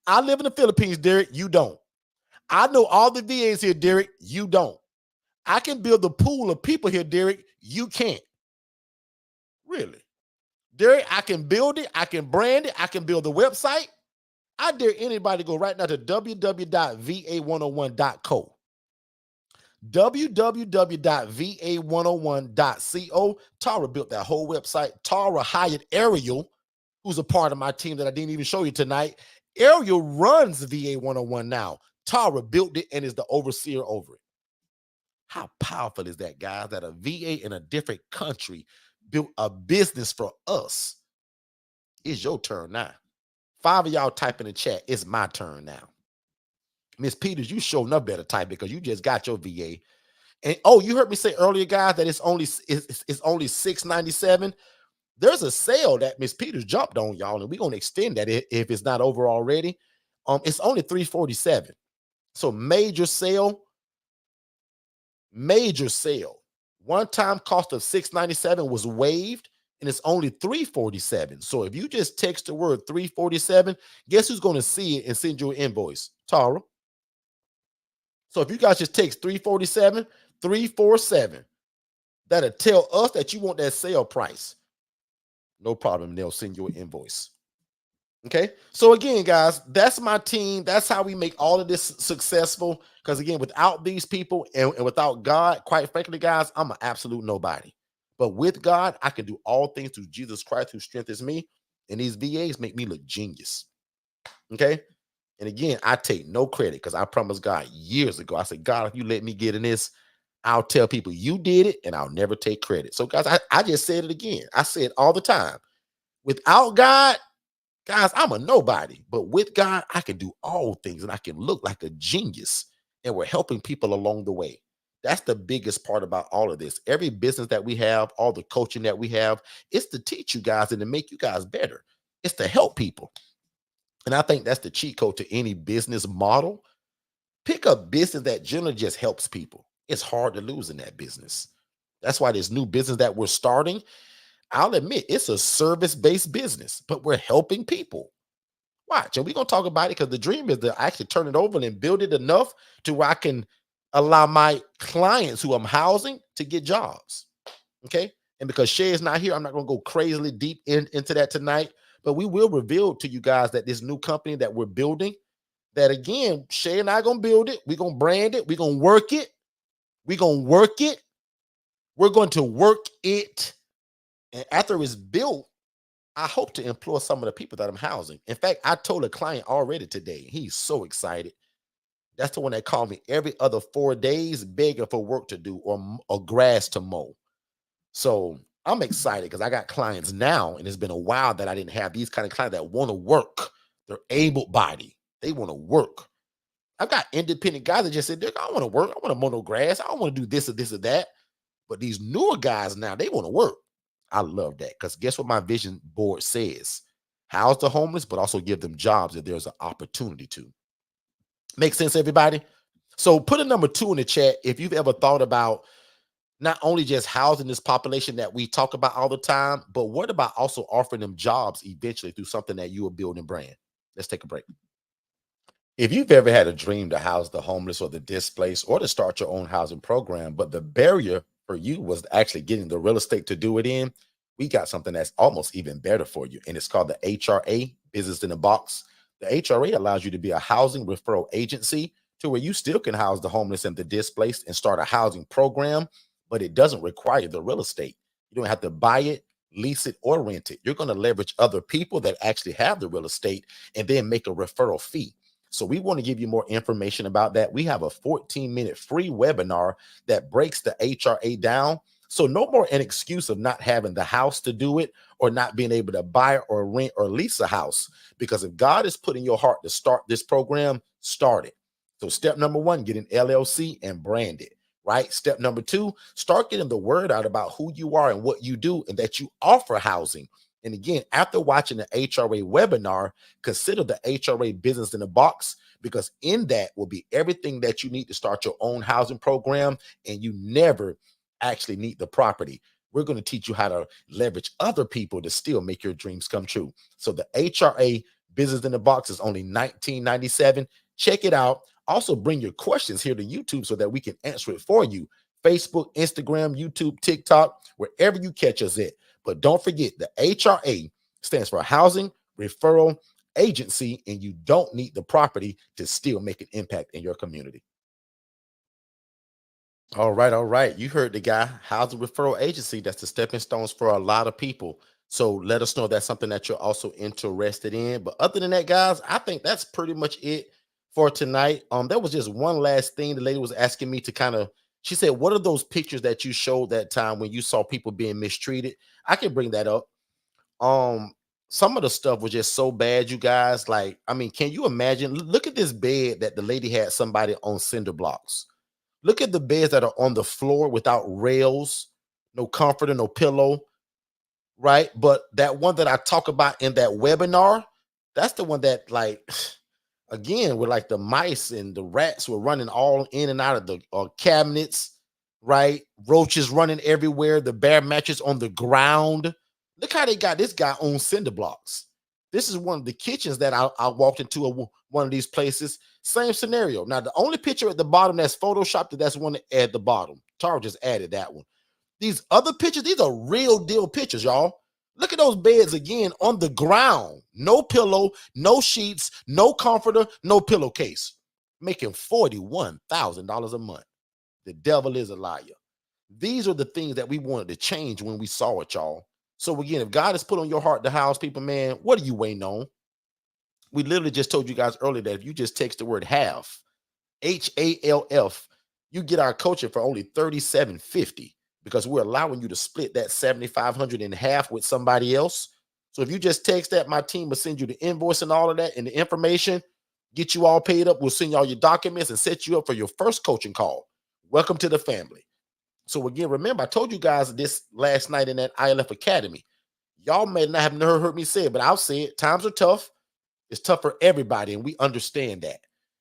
I live in the Philippines, Derek. You don't. I know all the VAs here, Derek. You don't. I can build the pool of people here, Derek. You can't. Really. Derek, I can build it. I can brand it. I can build the website. I dare anybody to go right now to www.va101.co. www.va101.co. Tara built that whole website. Tara hired Ariel, who's a part of my team that I didn't even show you tonight. Ariel runs VA101 now. Tara built it and is the overseer over it. How powerful is that, guys, that a VA in a different country built a business for us? It's your turn now. 5 of y'all type in the chat. It's my turn now. Miss Peters, you sure enough better type because you just got your VA. And oh, you heard me say earlier, guys, that it's only $697. There's a sale that Miss Peters jumped on, y'all, and we're gonna extend that if it's not over already. It's only $347. So major sale. One-time cost of $697 was waived, and it's only $347. So if you just text the word $347, guess who's going to see it and send you an invoice? Tara. So if you guys just text $347, that'll tell us that you want that sale price. No problem. They'll send you an invoice. Okay. So again, guys, that's my team. That's how we make all of this successful. Because again, without these people and without God, quite frankly, guys, I'm an absolute nobody. But with God, I can do all things through Jesus Christ who strengthens me. And these VAs make me look genius. Okay. And again, I take no credit because I promised God years ago. I said, God, if you let me get in this, I'll tell people you did it and I'll never take credit. So guys, I just said it again. I say it all the time. Without God, guys, I'm a nobody, but with God, I can do all things and I can look like a genius, and we're helping people along the way. That's the biggest part about all of this. Every business that we have, all the coaching that we have, it's to teach you guys and to make you guys better. It's to help people. And I think that's the cheat code to any business model. Pick a business that generally just helps people. It's hard to lose in that business. That's why this new business that we're starting, I'll admit it's a service-based business, but we're helping people. Watch, and we're going to talk about it because the dream is to actually turn it over and build it enough to where I can allow my clients who I'm housing to get jobs. Okay. And because Shay is not here, I'm not going to go crazily deep into that tonight, but we will reveal to you guys that this new company that we're building, that again, Shay and I are going to build it. We're going to brand it. We're going to work it. We're going to work it. We're going to work it. And after it's built, I hope to employ some of the people that I'm housing. In fact, I told a client already today. He's so excited. That's the one that called me every other 4 days begging for work to do or grass to mow. So I'm excited because I got clients now, and it's been a while that I didn't have these kind of clients that want to work. They're able-bodied. They want to work. I've got independent guys that just said, I don't want to work. I want to mow no grass. I don't want to do this or this or that. But these newer guys now, they want to work. I love that because guess what my vision board says? House the homeless, but also give them jobs if there's an opportunity to. Make sense, everybody? So put a number 2 in the chat if you've ever thought about not only just housing this population that we talk about all the time, but what about also offering them jobs eventually through something that you are building brand? Let's take a break. If you've ever had a dream to house the homeless or the displaced or to start your own housing program, but the barrier for you was actually getting the real estate to do it in, we got something that's almost even better for you. And it's called the HRA, Business in a Box. The HRA allows you to be a housing referral agency to where you still can house the homeless and the displaced and start a housing program, but it doesn't require the real estate. You don't have to buy it, lease it, or rent it. You're going to leverage other people that actually have the real estate and then make a referral fee. So we want to give you more information about that. We have a 14-minute free webinar that breaks the HRA down. So no more an excuse of not having the house to do it or not being able to buy or rent or lease a house. Because if God is putting your heart to start this program, start it. So step number 1, get an LLC and brand it, right? Step number 2, start getting the word out about who you are and what you do and that you offer housing. And again, after watching the HRA webinar, consider the HRA Business in a Box, because in that will be everything that you need to start your own housing program, and you never actually need the property. We're going to teach you how to leverage other people to still make your dreams come true. So the HRA Business in a Box is only $19.97. Check it out. Also bring your questions here to YouTube so that we can answer it for you. Facebook, Instagram, YouTube, TikTok, wherever you catch us at. But don't forget, the HRA stands for Housing Referral Agency, and you don't need the property to still make an impact in your community. All right, all right. You heard the guy, Housing Referral Agency. That's the stepping stones for a lot of people. So let us know if that's something that you're also interested in. But other than that, guys, I think that's pretty much it for tonight. There was just one last thing the lady was asking me to she said, what are those pictures that you showed that time when you saw people being mistreated? I can bring that up. Um, some of the stuff was just so bad, you guys. Like, I mean, can you imagine? Look at this bed that the lady had somebody on cinder blocks. Look at the beds that are on the floor without rails, no comforter, no pillow, right? But that one that I talk about in that webinar, that's the one that, like, again, with like the mice and the rats were running all in and out of the cabinets, right? Roaches running everywhere, the bare mattress on the ground. Look how they got this guy on cinder blocks. This is one of the kitchens that I walked into one of these places. Same scenario. Now, the only picture at the bottom that's photoshopped, that's one at the bottom. Tara just added that one. These other pictures, these are real deal pictures, y'all. Look at those beds again on the ground. No pillow, no sheets, no comforter, no pillowcase. Making $41,000 a month. The devil is a liar. These are the things that we wanted to change when we saw it, y'all. So again, if God has put on your heart to house people, man, what are you waiting on? We literally just told you guys earlier that if you just text the word half, HALF, you get our coaching for only $37.50 because we're allowing you to split that $7,500 in half with somebody else. So if you just text that, my team will send you the invoice and all of that and the information, get you all paid up. We'll send you all your documents and set you up for your first coaching call. Welcome to the family. So again, remember, I told you guys this last night in that ILF Academy. Y'all may not have never heard me say it, but I'll say it. Times are tough. It's tough for everybody, and we understand that.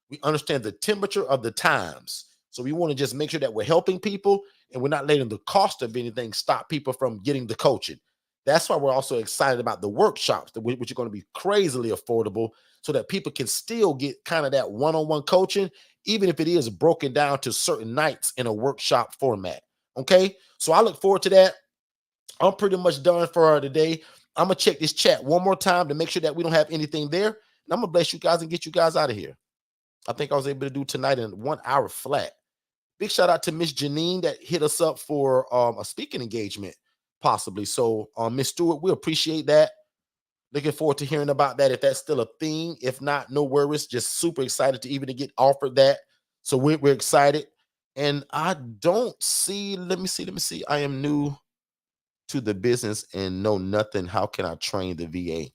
We understand the temperature of the times. So we want to just make sure that we're helping people and we're not letting the cost of anything stop people from getting the coaching. That's why we're also excited about the workshops, which are going to be crazily affordable so that people can still get kind of that one-on-one coaching, even if it is broken down to certain nights in a workshop format. Okay, so I look forward to that. I'm pretty much done for today. I'm going to check this chat one more time to make sure that we don't have anything there. And I'm going to bless you guys and get you guys out of here. I think I was able to do tonight in 1 hour flat. Big shout out to Miss Janine that hit us up for a speaking engagement, possibly. So, Miss Stewart, we appreciate that. Looking forward to hearing about that if that's still a thing. If not, no worries. Just super excited to even get offered that. So we're excited. And I don't see, let me see. I am new to the business and know nothing. How can I train the VA?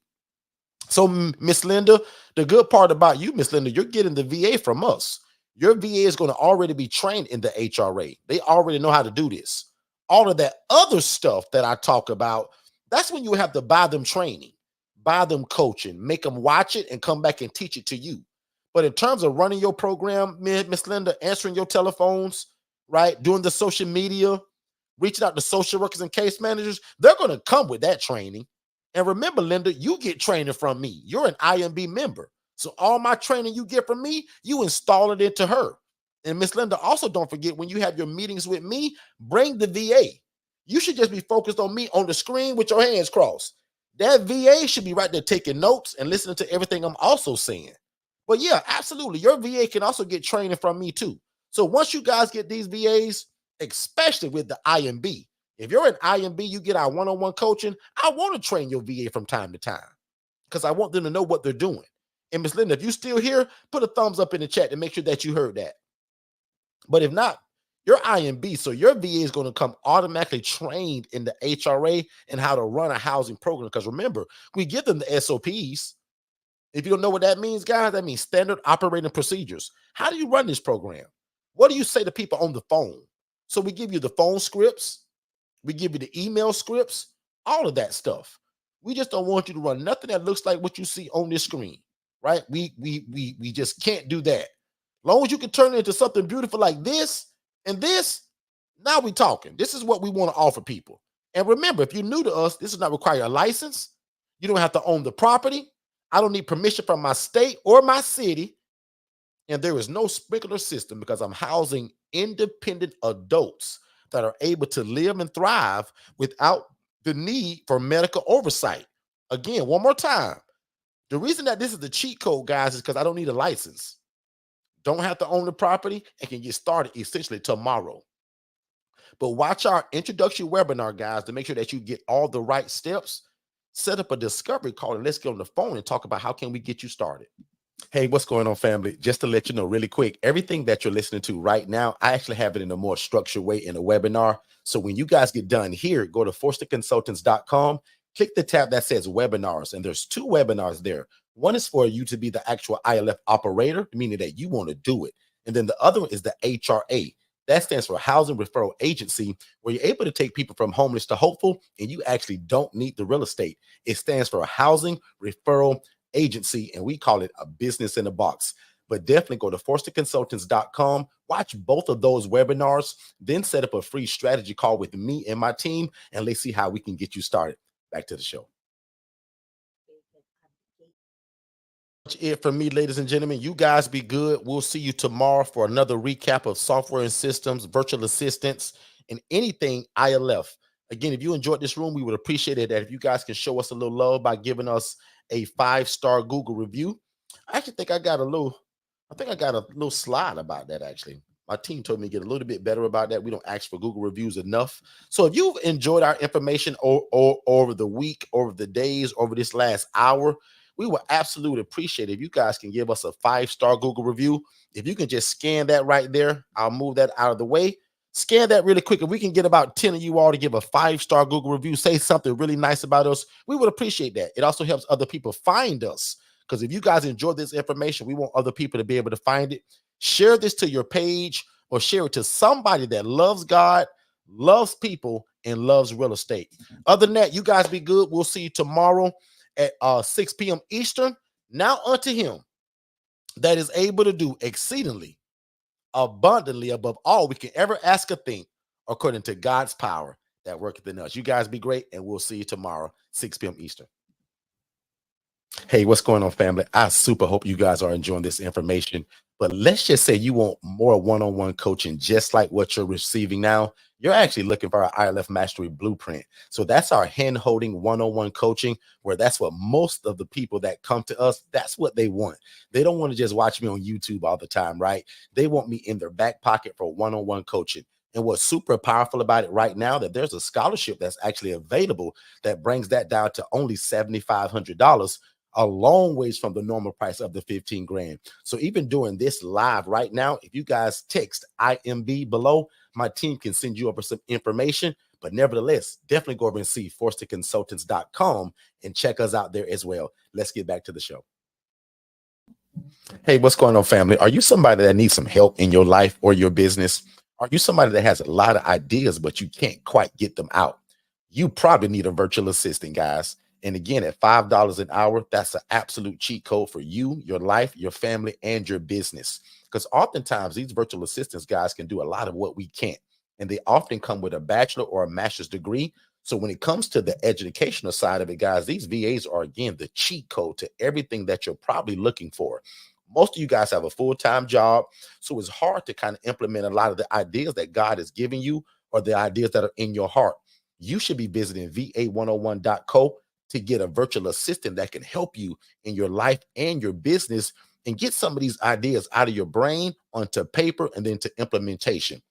So Miss Linda, the good part about you, Miss Linda, you're getting the VA from us. Your VA is going to already be trained in the HRA. They already know how to do this. All of that other stuff that I talk about, that's when you have to buy them training, buy them coaching, make them watch it and come back and teach it to you. But in terms of running your program, Miss Linda, answering your telephones, right, doing the social media, reaching out to social workers and case managers, they're going to come with that training. And remember, Linda, you get training from me. You're an IMB member. So all my training you get from me, you install it into her. And Miss Linda, also don't forget, when you have your meetings with me, bring the VA. You should just be focused on me on the screen with your hands crossed. That VA should be right there taking notes and listening to everything I'm also saying. But yeah, absolutely. Your VA can also get training from me too. So once you guys get these VAs, especially with the IMB, if you're an IMB, you get our one-on-one coaching, I want to train your VA from time to time because I want them to know what they're doing. And Ms. Linda, if you're still here, put a thumbs up in the chat to make sure that you heard that. But if not, you're IMB, so your VA is going to come automatically trained in the HRA and how to run a housing program. Because remember, we give them the SOPs. If you don't know what that means, guys, that means standard operating procedures. How do you run this program? What do you say to people on the phone? So we give you the phone scripts. We give you the email scripts, all of that stuff. We just don't want you to run nothing that looks like what you see on this screen, right? We just can't do that. As long as you can turn it into something beautiful like this and this, now we're talking. This is what we want to offer people. And remember, if you're new to us, this does not require a license. You don't have to own the property. I don't need permission from my state or my city. And there is no sprinkler system because I'm housing independent adults that are able to live and thrive without the need for medical oversight. Again, one more time. The reason that this is the cheat code, guys, is because I don't need a license. Don't have to own the property and can get started essentially tomorrow. But watch our introductory webinar, guys, to make sure that you get all the right steps. Set up a discovery call and let's get on the phone and talk about how can we get you started. Hey, what's going on, family? Just to let you know really quick, everything that you're listening to right now, I actually have it in a more structured way in a webinar. So when you guys get done here, go to forstonconsultants.com, click the tab that says webinars, and there's 2 webinars there. One is for you to be the actual ILF operator, meaning that you want to do it. And then the other one is the HRA. That stands for Housing Referral Agency, where you're able to take people from homeless to hopeful, and you actually don't need the real estate. It stands for Housing Referral Agency, and we call it a business in a box. But definitely go to forstonconsultants.com, watch both of those webinars, then set up a free strategy call with me and my team, and let's see how we can get you started. Back to the show. That's it for me, ladies and gentlemen. You guys be good. We'll see you tomorrow for another recap of software and systems, virtual assistants, and anything ILF. Again, if you enjoyed this room, we would appreciate it that if you guys can show us a little love by giving us a 5-star Google review. I actually think I got a little slide about that. Actually, my team told me to get a little bit better about that. We don't ask for Google reviews enough. So if you've enjoyed our information over the week, over the days, over this last hour, we will absolutely appreciate it if you guys can give us a 5-star Google review. If you can just scan that right there, I'll move that out of the way. Scan that really quick. If we can get about 10 of you all to give a 5-star Google review, say something really nice about us, we would appreciate that. It also helps other people find us, because if you guys enjoy this information, we want other people to be able to find it. Share this to your page or share it to somebody that loves God, loves people, and loves real estate. Other than that, you guys be good. We'll see you tomorrow at 6 p.m. Eastern. Now unto him that is able to do exceedingly abundantly above all we can ever ask or think, according to God's power that worketh in us. You guys be great, and we'll see you tomorrow, 6 p.m. Eastern. Hey, what's going on, family? I super hope you guys are enjoying this information. But let's just say you want more one-on-one coaching, just like what you're receiving now. You're actually looking for our ILF Mastery Blueprint. So that's our hand-holding one-on-one coaching, where that's what most of the people that come to us, that's what they want. They don't want to just watch me on YouTube all the time, right? They want me in their back pocket for one-on-one coaching. And what's super powerful about it right now, that there's a scholarship that's actually available that brings that down to only $7,500, a long ways from the normal price of the 15 grand. So even doing this live right now, if you guys text IMB below, my team can send you over some information. But nevertheless, definitely go over and see forstonconsultants.com and check us out there as well. Let's get back to the show. Hey, what's going on, family? Are you somebody that needs some help in your life or your business? Are you somebody that has a lot of ideas, but you can't quite get them out? You probably need a virtual assistant, guys. And again, at $5 an hour, that's an absolute cheat code for you, your life, your family, and your business. Because oftentimes these virtual assistants, guys, can do a lot of what we can't. And they often come with a bachelor or a master's degree. So when it comes to the educational side of it, guys, these VAs are, again, the cheat code to everything that you're probably looking for. Most of you guys have a full-time job, so it's hard to kind of implement a lot of the ideas that God has given you or the ideas that are in your heart. You should be visiting va101.co to get a virtual assistant that can help you in your life and your business and get some of these ideas out of your brain onto paper and then to implementation.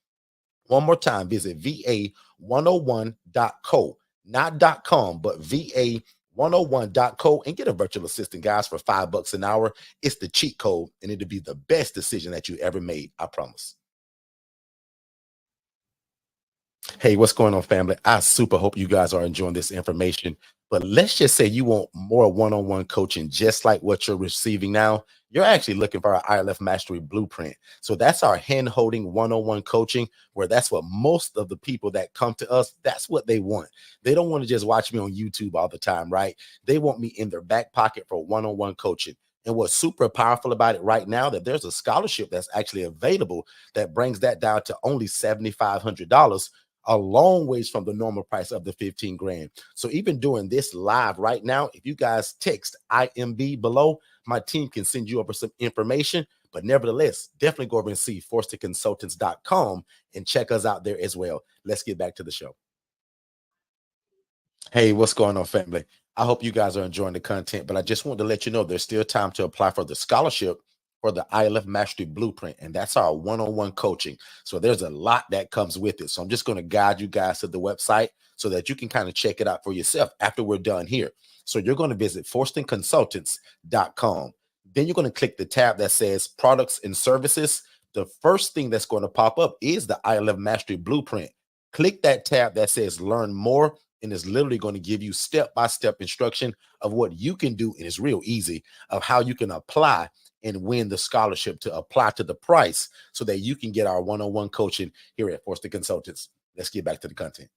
One more time, visit va101.co, not .com, but va101.co, and get a virtual assistant, guys, for $5 an hour. It's the cheat code, and it'll be the best decision that you ever made. I promise. Hey, what's going on, family? I super hope you guys are enjoying this information. But let's just say you want more one-on-one coaching, just like what you're receiving now. You're actually looking for our ILF Mastery Blueprint. So that's our hand-holding one-on-one coaching, where that's what most of the people that come to us, that's what they want. They don't want to just watch me on YouTube all the time, right? They want me in their back pocket for one-on-one coaching. And what's super powerful about it right now, that there's a scholarship that's actually available that brings that down to only $7,500, a long ways from the normal price of the 15 grand. So even doing this live right now, if you guys text IMB below, my team can send you over some information. But nevertheless, definitely go over and see forstonconsultants.com and check us out there as well. Let's get back to the show. Hey, what's going on, family? I hope you guys are enjoying the content, but I just want to let you know there's still time to apply for the scholarship for the ILF Mastery Blueprint, and that's our one-on-one coaching. So there's a lot that comes with it. So I'm just going to guide you guys to the website so that you can kind of check it out for yourself after we're done here. So you're going to visit forstonconsultants.com. Then you're going to click the tab that says Products and Services. The first thing that's going to pop up is the ILF Mastery Blueprint. Click that tab that says Learn More, and it's literally going to give you step-by-step instruction of what you can do, and it's real easy, of how you can apply and win the scholarship to apply to the price so that you can get our one-on-one coaching here at Forston Consultants. Let's get back to the content.